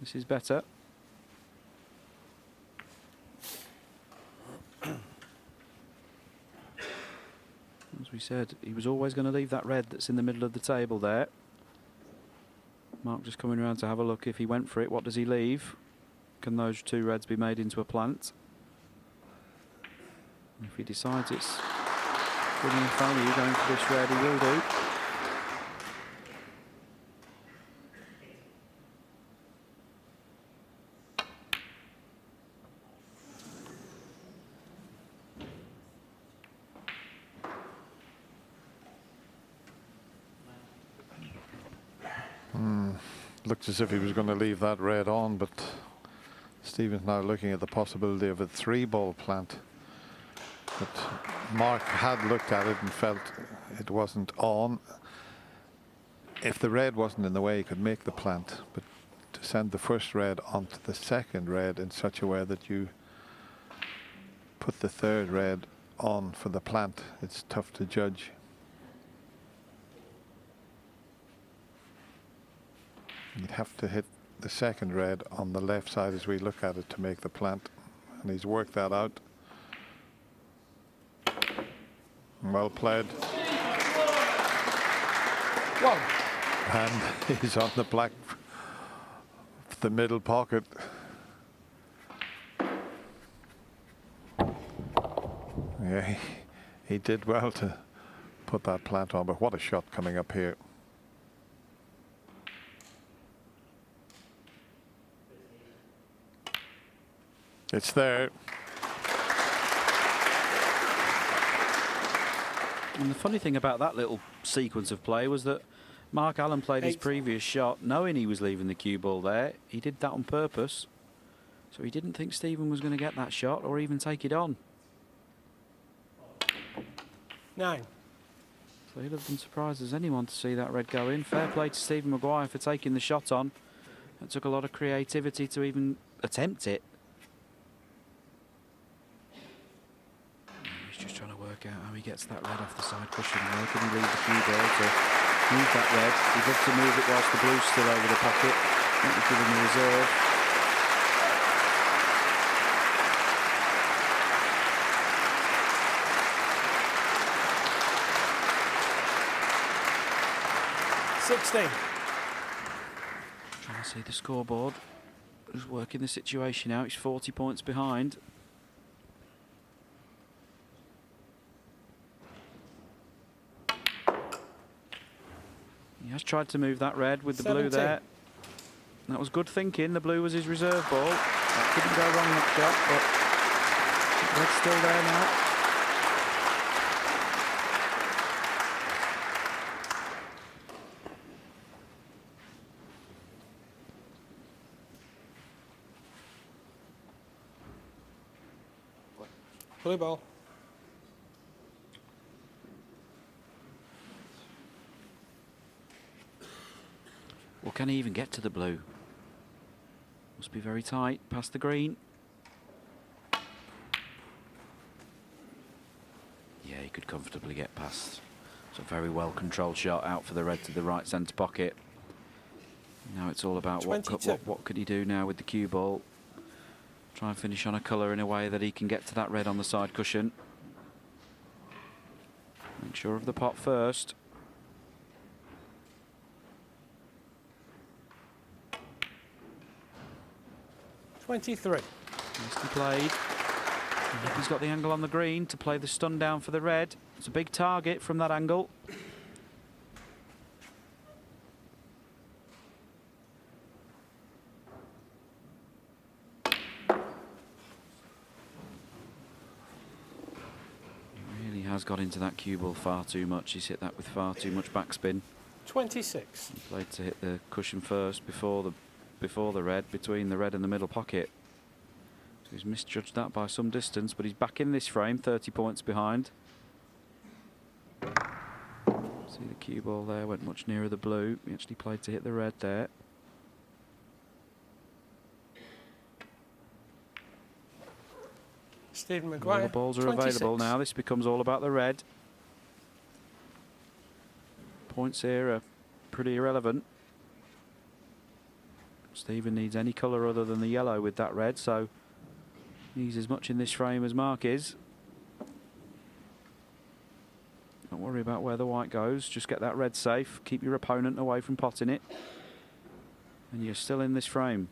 This is better. As we said, he was always going to leave that red that's in the middle of the table there. Mark just coming around to have a look. If he went for it, what does he leave? Can those two reds be made into a plant? If he decides it's good enough value going for this red, he will do. Looked as if he was going to leave that red on, but Stephen's now looking at the possibility of a 3-ball plant. But Mark had looked at it and felt it wasn't on. If the red wasn't in the way, he could make the plant, but to send the first red onto the second red in such a way that you put the third red on for the plant, it's tough to judge. You'd have to hit the second red on the left side as we look at it to make the plant, and he's worked that out. Well played. One. And he's on the black, the middle pocket. Yeah, he did well to put that plant on, but what a shot coming up here. It's there. And the funny thing about that little sequence of play was that Mark Allen played his previous shot knowing he was leaving the cue ball there. He did that on purpose. So he didn't think Stephen was going to get that shot or even take it on. 9. So he'd have been surprised as anyone to see that red go in. Fair play to Stephen Maguire for taking the shot on. It took a lot of creativity to even attempt it. He's just trying to work out how he gets that red off the side cushion. Where can he leave the cue ball to move that red? He'd love to move it whilst the blue's still over the pocket. I think he'd give him a reserve. Trying to see the scoreboard. Just working the situation out. He's 40 points behind. He has tried to move that red with the 17. blue there. That was good thinking. The blue was his reserve ball. That couldn't go wrong, that shot, but red's still there now. Blue ball. Well, can he even get to the blue? Must be very tight, past the green. Yeah, he could comfortably get past. It's a very well controlled shot out for the red to the right centre pocket. Now it's all about what could he do now with the cue ball. Try and finish on a colour in a way that he can get to that red on the side cushion. Make sure of the pot first. .23. Nicely played. He's got the angle on the green to play the stun down for the red. It's a big target from that angle. He really has got into that cue ball far too much. He's hit that with far too much backspin. 26. He played to hit the cushion first before the red, between the red and the middle pocket. So he's misjudged that by some distance, but he's back in this frame, 30 points behind. See the cue ball there, went much nearer the blue. He actually played to hit the red there. Stephen Maguire. All the balls are 26. available now. This becomes all about the red. Points here are pretty irrelevant. Stephen needs any colour other than the yellow with that red, so he's as much in this frame as Mark is. Don't worry about where the white goes, just get that red safe, keep your opponent away from potting it, and you're still in this frame.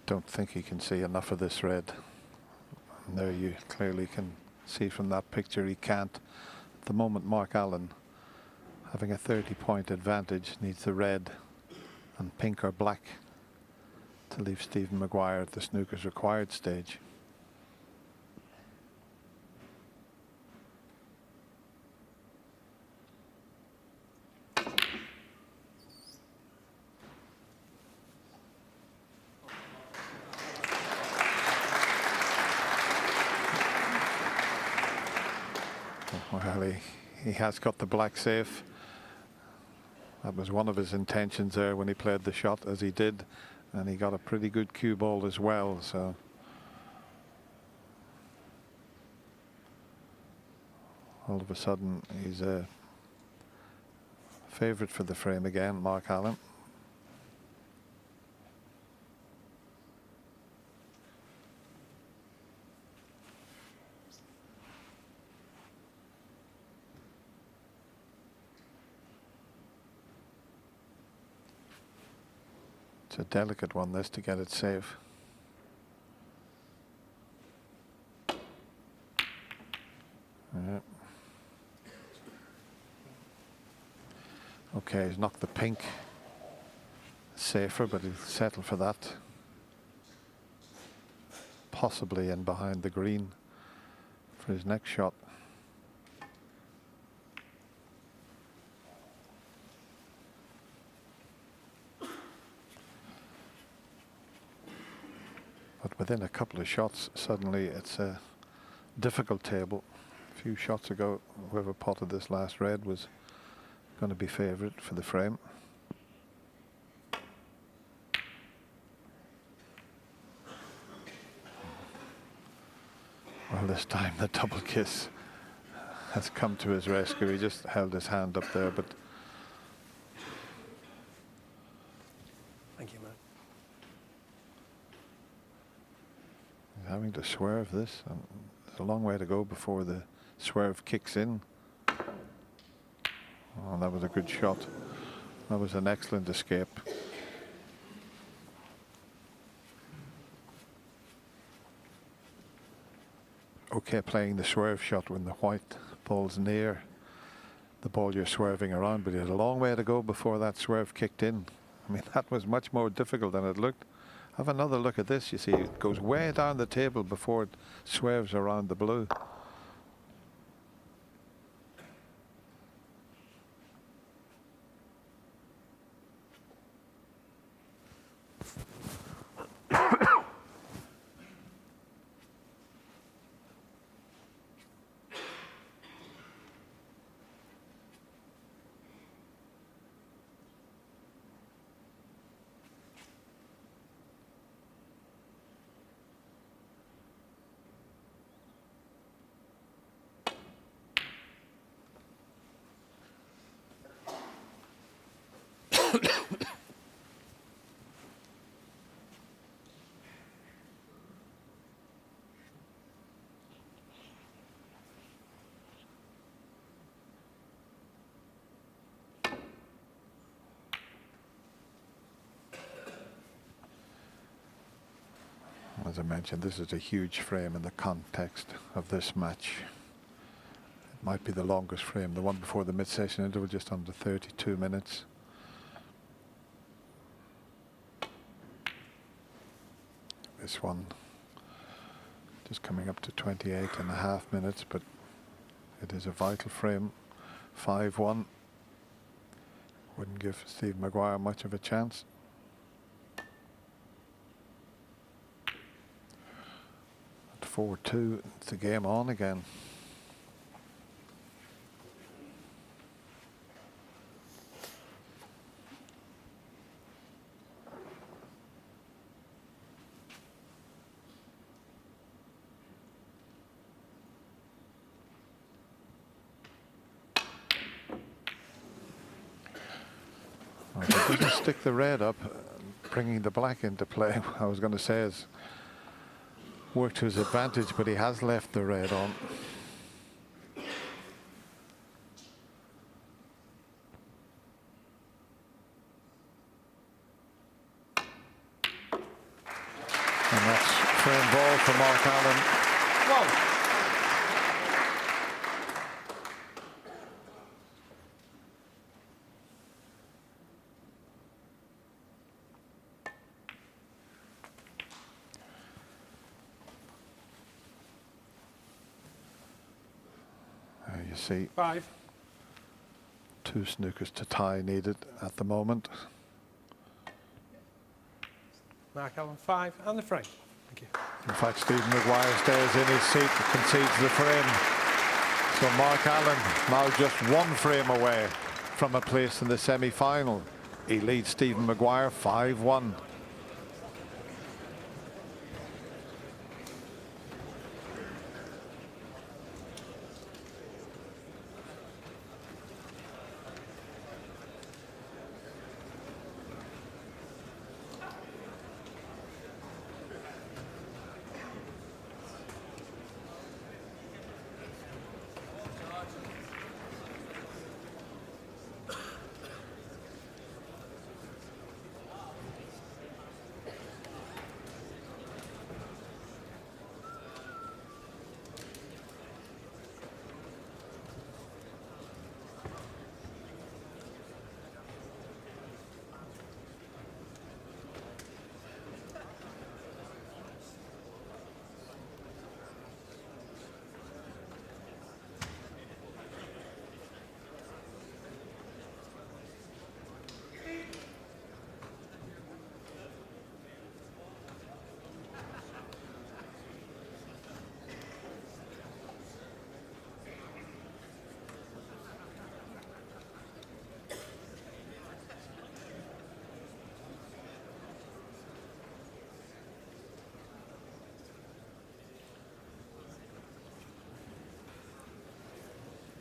Don't think he can see enough of this red. And there you clearly can see from that picture he can't. At the moment, Mark Allen, having a 30-point advantage, needs the red and pink or black to leave Stephen Maguire at the snooker's required stage. Well, he has got the black safe. That was one of his intentions there when he played the shot as he did, and he got a pretty good cue ball as well. So all of a sudden he's a favourite for the frame again, Mark Allen. It's a delicate one, this, to get it safe. Yeah. Okay, he's knocked the pink safer, but he'll settle for that. Possibly in behind the green for his next shot. But within a couple of shots, suddenly it's a difficult table. A few shots ago, whoever potted this last red was going to be favourite for the frame. Well, this time the double kiss has come to his rescue. He just held his hand up there, but Thank you, Matt. he's having to swerve this. And there's a long way to go before the swerve kicks in. Oh, that was a good shot. That was an excellent escape. Okay, playing the swerve shot when the white ball's near the ball you're swerving around, but he had a long way to go before that swerve kicked in. I mean, that was much more difficult than it looked. Have another look at this. You see, it goes way down the table before it swerves around the blue. As I mentioned, this is a huge frame in the context of this match. It might be the longest frame. The one before the mid-session interval, just under 32 minutes. This one just coming up to 28.5 minutes, but it is a vital frame. 5-1. Wouldn't give Steve Maguire much of a chance. At 4-2, it's the game on again. If he doesn't stick the red up, bringing the black into play, I was going to say, has worked to his advantage, but he has left the red on. And that's frame ball for Mark Allen. Whoa. You see, 5. 2 snookers to tie needed at the moment. Mark Allen 5 and the frame. Thank you. In fact, Stephen Maguire stays in his seat, concedes the frame. So Mark Allen now just 1 frame away from a place in the semi-final. He leads Stephen Maguire 5-1.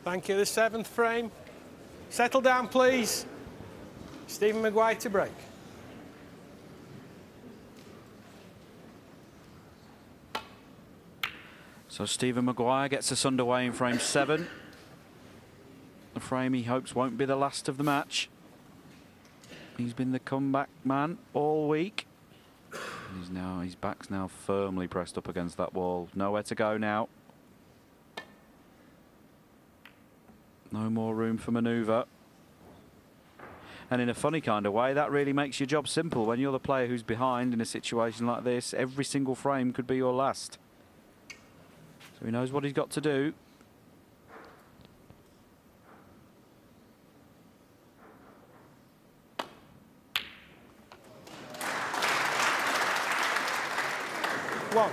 Thank you. The 7th frame. Settle down, please. Stephen Maguire to break. So Stephen Maguire gets us underway in frame 7. The frame he hopes won't be the last of the match. He's been the comeback man all week. His back's now firmly pressed up against that wall. Nowhere to go now. No more room for manoeuvre. And in a funny kind of way, that really makes your job simple. When you're the player who's behind in a situation like this, every single frame could be your last. So he knows what he's got to do. That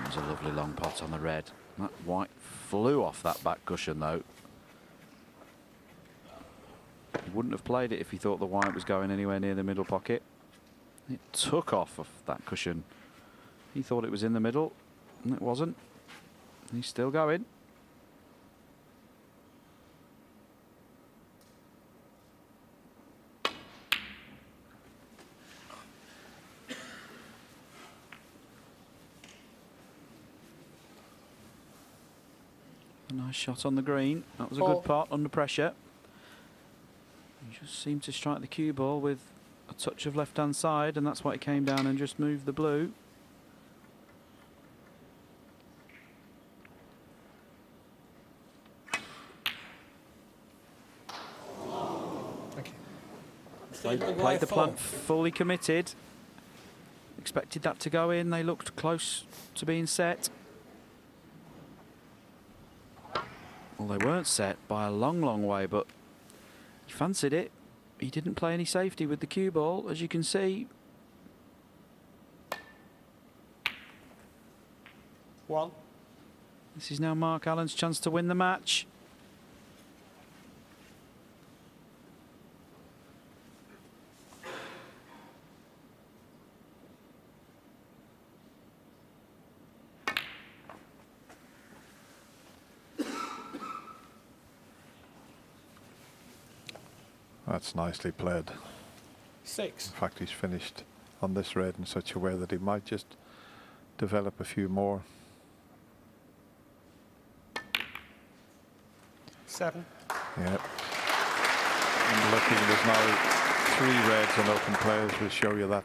was a lovely long pot on the red. That white flew off that back cushion though. He wouldn't have played it if he thought the white was going anywhere near the middle pocket. It took off of that cushion. He thought it was in the middle, and it wasn't. He's still going. A nice shot on the green. That was a good part under pressure. He just seemed to strike the cue ball with a touch of left-hand side, and that's why it came down and just moved the blue. Played the punt, fully committed. Expected that to go in. They looked close to being set. Well, they weren't set by a long, long way, but he fancied it. He didn't play any safety with the cue ball, as you can see. This is now Mark Allen's chance to win the match. That's nicely played. 6. In fact, he's finished on this red in such a way that he might just develop a few more. 7. Yeah. And looking, there's now 3 reds and open players will show you that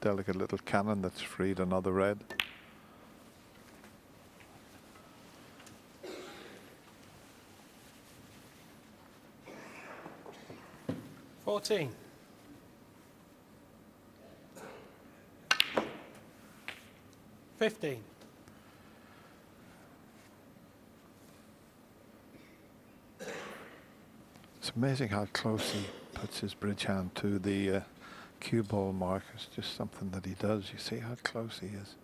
delicate little cannon that's freed another red. $14. 15. It's amazing how close he puts his bridge hand to the cue ball mark. It's just something that he does. You see how close he is.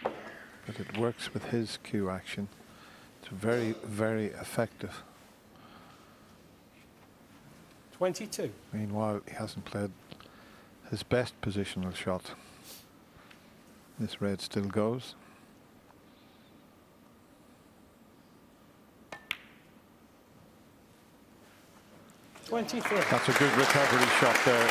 But it works with his cue action. It's very, very effective. 22. Meanwhile, he hasn't played his best positional shot. This red still goes. $23. That's a good recovery shot there.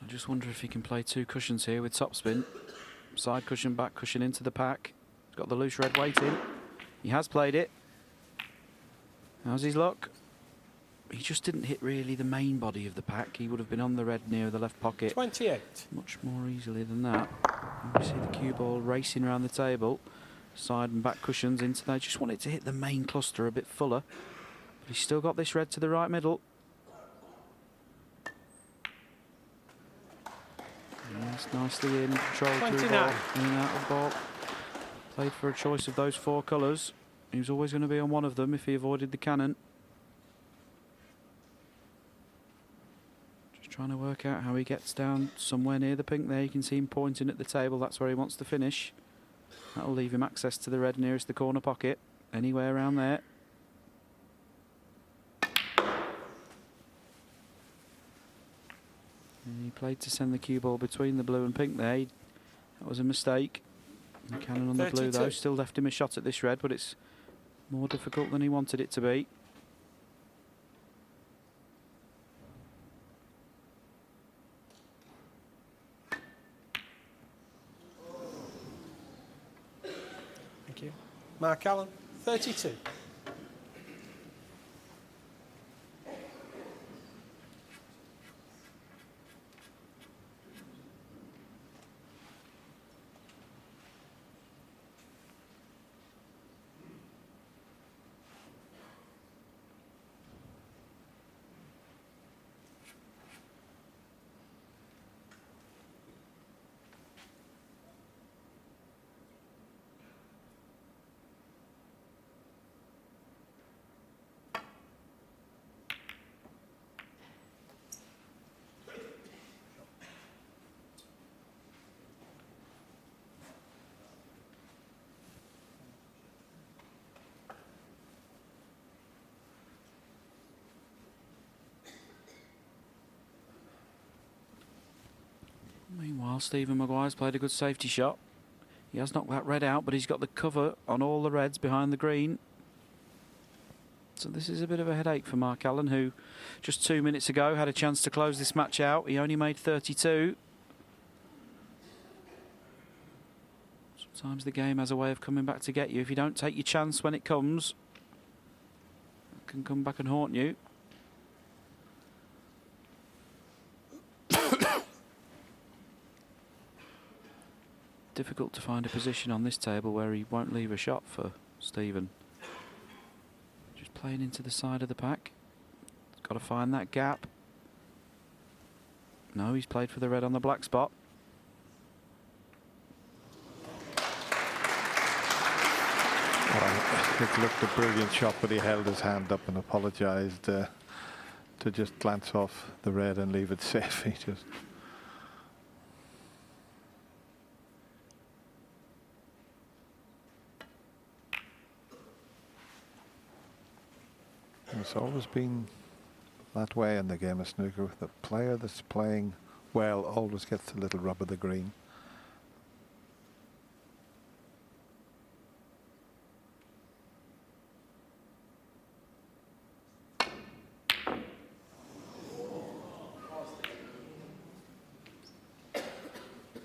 I just wonder if he can play 2 cushions here with topspin. Side cushion, back cushion into the pack. He's got the loose red waiting. He has played it. How's his luck? He just didn't hit really the main body of the pack. He would have been on the red near the left pocket 28. much more easily than that. And we see the cue ball racing around the table. Side and back cushions into there. Just wanted to hit the main cluster a bit fuller. But he's still got this red to the right middle. Yes, nicely in. Control through ball. In and out of ball. Played for a choice of those 4 colours. He was always going to be on one of them if he avoided the cannon. Just trying to work out how he gets down somewhere near the pink there. You can see him pointing at the table. That's where he wants to finish. That'll leave him access to the red nearest the corner pocket. Anywhere around there. And he played to send the cue ball between the blue and pink there. That was a mistake. The cannon on the blue though still left him a shot at this red, but it's more difficult than he wanted it to be. Mark Allen, 32. Meanwhile, Stephen Maguire's played a good safety shot. He has knocked that red out, but he's got the cover on all the reds behind the green. So this is a bit of a headache for Mark Allen, who just 2 minutes ago had a chance to close this match out. He only made 32. Sometimes the game has a way of coming back to get you. If you don't take your chance when it comes, it can come back and haunt you. Difficult to find a position on this table where he won't leave a shot for Stephen. Just playing into the side of the pack. Got to find that gap. No, he's played for the red on the black spot. Well, it looked a brilliant shot, but he held his hand up and apologised to just glance off the red and leave it safe. He just... It's always been that way in the game of snooker. The player that's playing well always gets a little rub of the green.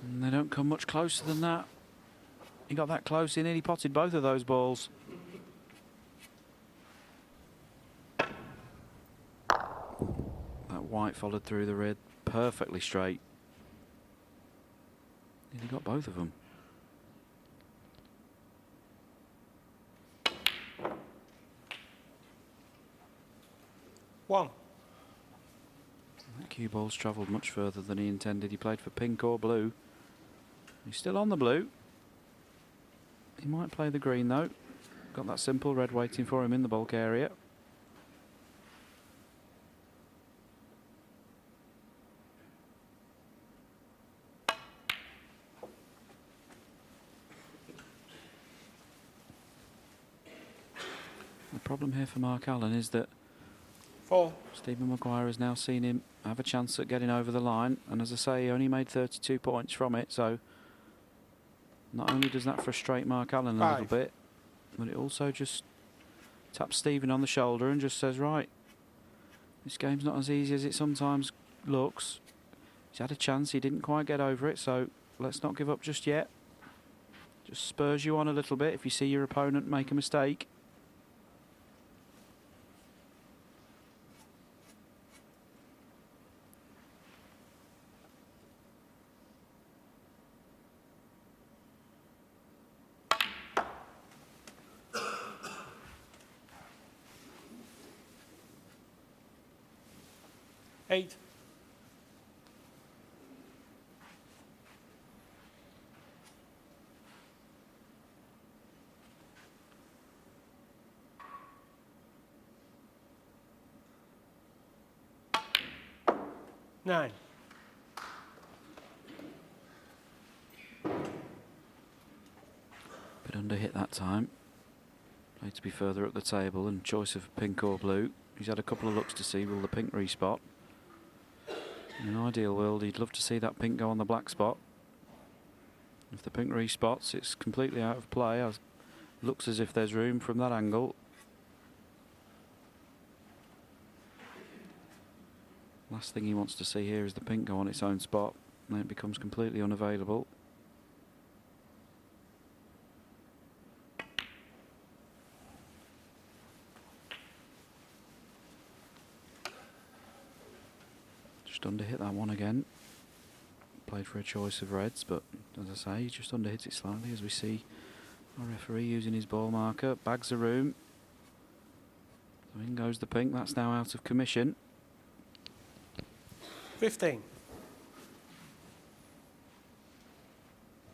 And they don't come much closer than that. He got that close, he nearly potted both of those balls. White followed through the red perfectly straight. And he got both of them. One. That cue ball's travelled much further than he intended. He played for pink or blue. He's still on the blue. He might play the green though. Got that simple red waiting for him in the bulk area. The problem here for Mark Allen is that Stephen Maguire has now seen him have a chance at getting over the line, and as I say, he only made 32 points from it, so not only does that frustrate Mark Allen a little bit, but it also just taps Stephen on the shoulder and just says, right, this game's not as easy as it sometimes looks. He's had a chance, he didn't quite get over it, so let's not give up just yet. Just spurs you on a little bit if you see your opponent make a mistake. Eight. Nine. Bit under hit that time. Played to be further up the table and choice of pink or blue. He's had a couple of looks to see will the pink respot. In an ideal world, he'd love to see that pink go on the black spot. If the pink respots, it's completely out of play. Looks as if there's room from that angle. Last thing he wants to see here is the pink go on its own spot, and then it becomes completely unavailable. Just underhit that one again. Played for a choice of reds, but as I say, he just underhits it slightly as we see our referee using his ball marker. Bags the room. So in goes the pink. That's now out of commission. 15.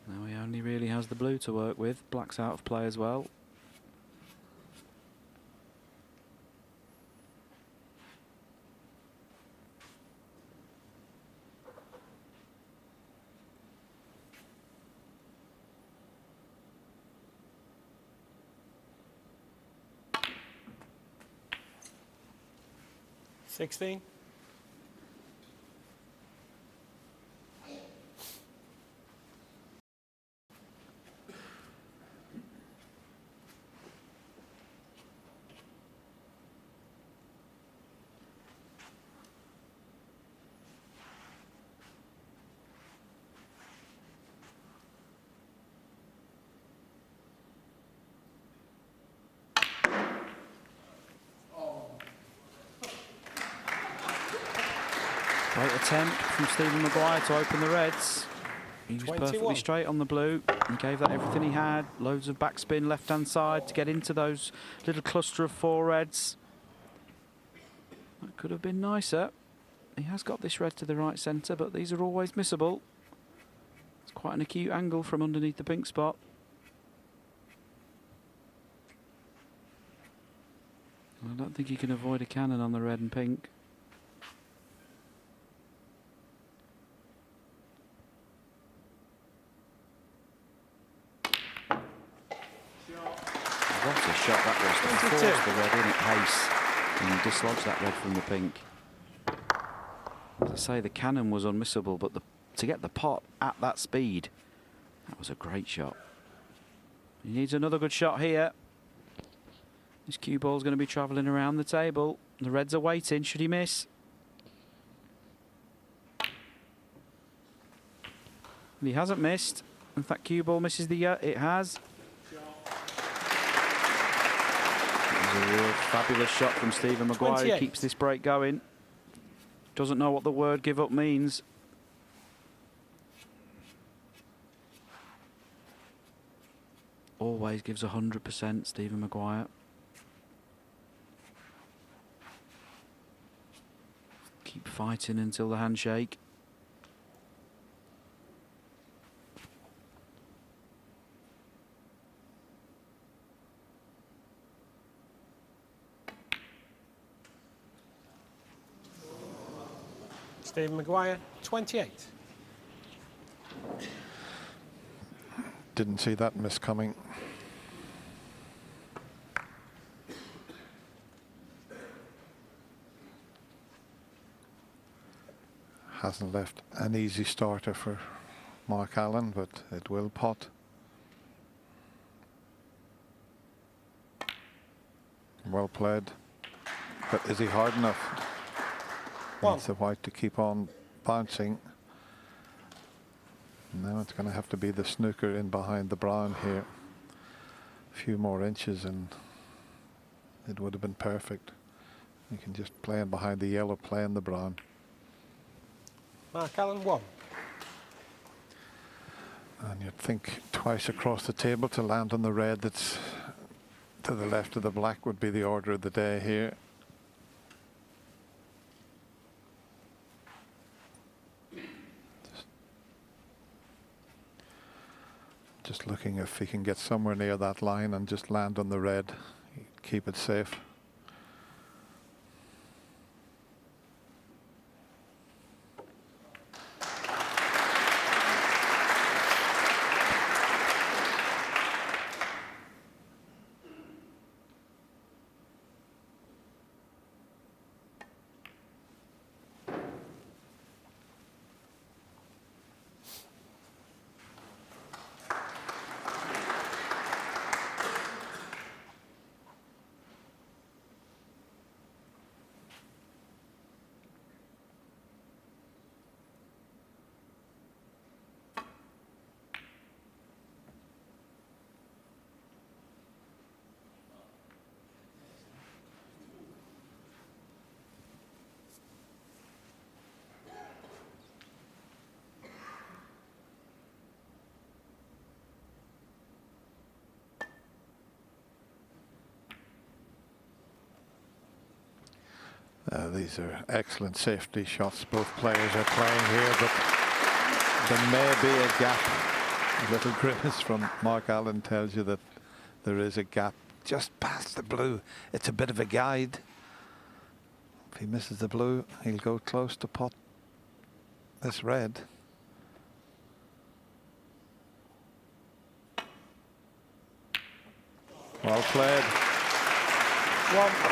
Now he only really has the blue to work with. Black's out of play as well. $16. Great attempt from Stephen Maguire to open the reds. He was 21. perfectly straight on the blue. He gave that everything he had. Loads of backspin left-hand side to get into those little cluster of 4 reds. That could have been nicer. He has got this red to the right centre, but these are always missable. It's quite an acute angle from underneath the pink spot. I don't think he can avoid a cannon on the red and pink. What a shot that was to 22. force the red in at pace and dislodge that red from the pink. As I say, the cannon was unmissable, but to get the pot at that speed, that was a great shot. He needs another good shot here. This cue ball's going to be travelling around the table. The reds are waiting. Should he miss? He hasn't missed. If that cue ball misses the it has. A real fabulous shot from Stephen Maguire. 28. He keeps this break going. Doesn't know what the word give up means. Always gives 100%, Stephen Maguire. Keep fighting until the handshake. Stephen Maguire, 28. Didn't see that miss coming. Hasn't left an easy starter for Mark Allen, but it will pot. Well played. But is he hard enough? One. Needs the white to keep on bouncing. Now it's going to have to be the snooker in behind the brown here. A few more inches and it would have been perfect. You can just play in behind the yellow, play in the brown. Mark Allen, 1. And you'd think twice across the table to land on the red that's to the left of the black would be the order of the day here. Just looking if he can get somewhere near that line and just land on the red, keep it safe. These are excellent safety shots both players are playing here, but there may be a gap. A little grimace from Mark Allen tells you that there is a gap just past the blue. It's a bit of a guide. If he misses the blue, he'll go close to pot this red. Well played. Oh.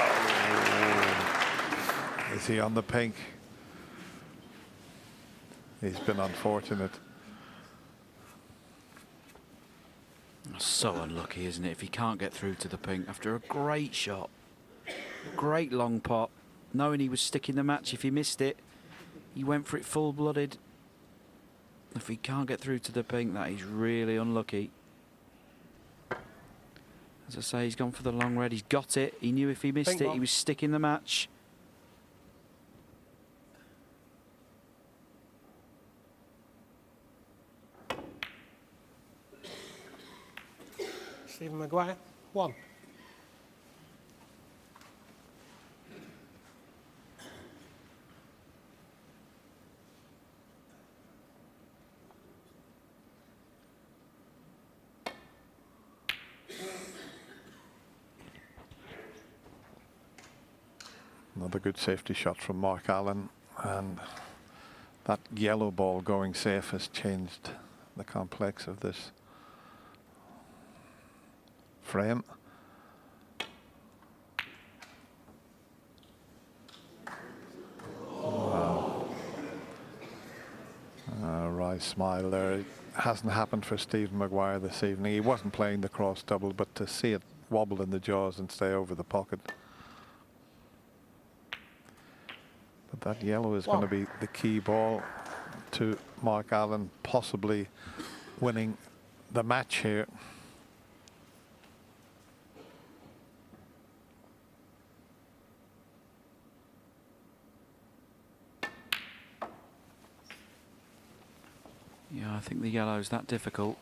Is he on the pink? He's been unfortunate. So unlucky, isn't it, if he can't get through to the pink after a great shot. Great long pot. Knowing he was sticking the match if he missed it. He went for it full-blooded. If he can't get through to the pink, that is really unlucky. As I say, he's gone for the long red. He's got it. He knew if he missed it, he was sticking the match. Stephen Maguire, 1. Another good safety shot from Mark Allen, and that yellow ball going safe has changed the complex of this frame. Wow. Wry smile there. It hasn't happened for Stephen Maguire this evening. He wasn't playing the cross double, but to see it wobble in the jaws and stay over the pocket. But that yellow is going to be the key ball to Mark Allen possibly winning the match here. Yeah, I think the yellow's that difficult.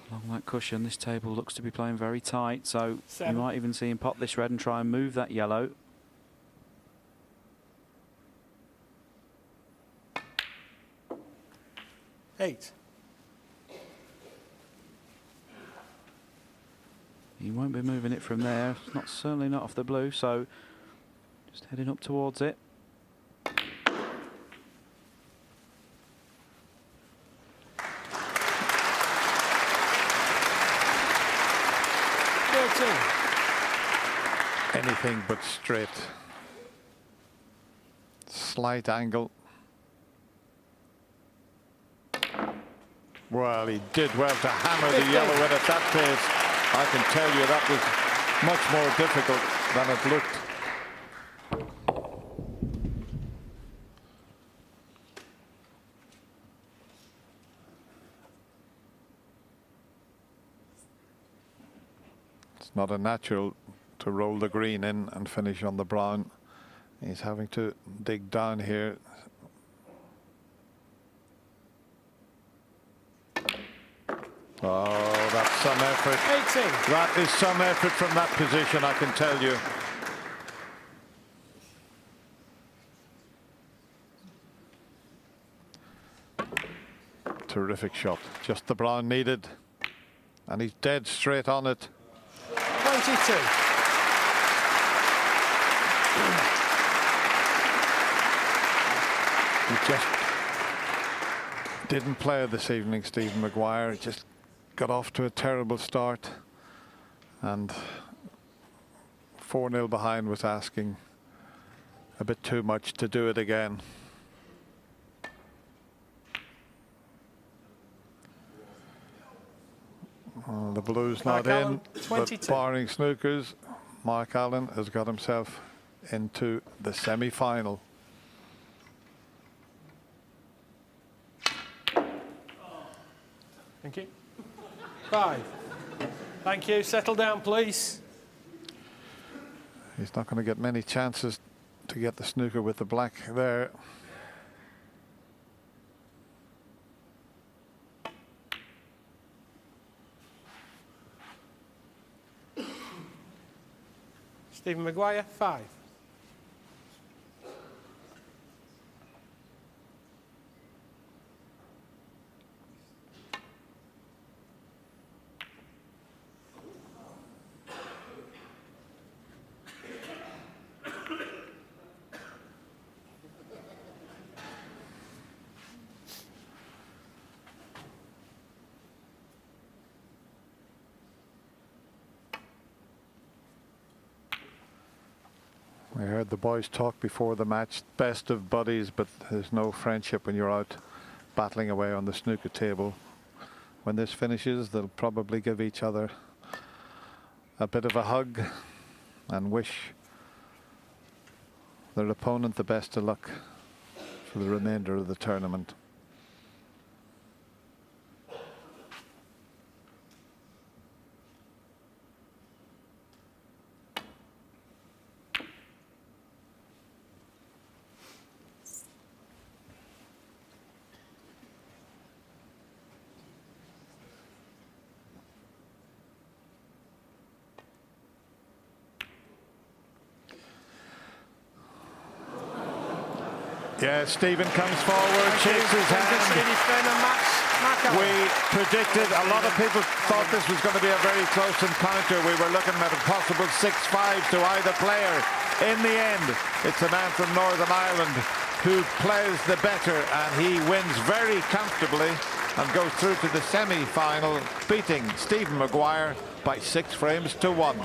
Along that cushion, this table looks to be playing very tight, so you might even see him pop this red and try and move that yellow. Eight. He won't be moving it from there. Not certainly not off the blue, so just heading up towards it. 13. Anything but straight. Slight angle. Well, he did well to hammer the yellow in at that pace. I can tell you that was much more difficult than it looked. It's not a natural to roll the green in and finish on the brown. He's having to dig down here. Oh, that's some effort. 18. That is some effort from that position, I can tell you. Terrific shot. Just the brown needed. And he's dead straight on it. 22. He just didn't play this evening, Stephen Maguire. He just got off to a terrible start, and 4-0 behind was asking a bit too much to do it again. Oh, the blue's not in, but barring snookers, Mark Allen has got himself into the semi-final. Thank you. 5. Thank you. Settle down, please. He's not going to get many chances to get the snooker with the black there. Stephen Maguire, 5. I heard the boys talk before the match, best of buddies, but there's no friendship when you're out battling away on the snooker table. When this finishes, they'll probably give each other a bit of a hug and wish their opponent the best of luck for the remainder of the tournament. Yeah, Stephen comes forward, shakes his hand. We predicted, a lot of people thought this was going to be a very close encounter. We were looking at a possible 6-5 to either player. In the end, it's a man from Northern Ireland who plays the better, and he wins very comfortably and goes through to the semi-final, beating Stephen Maguire by 6 frames to 1.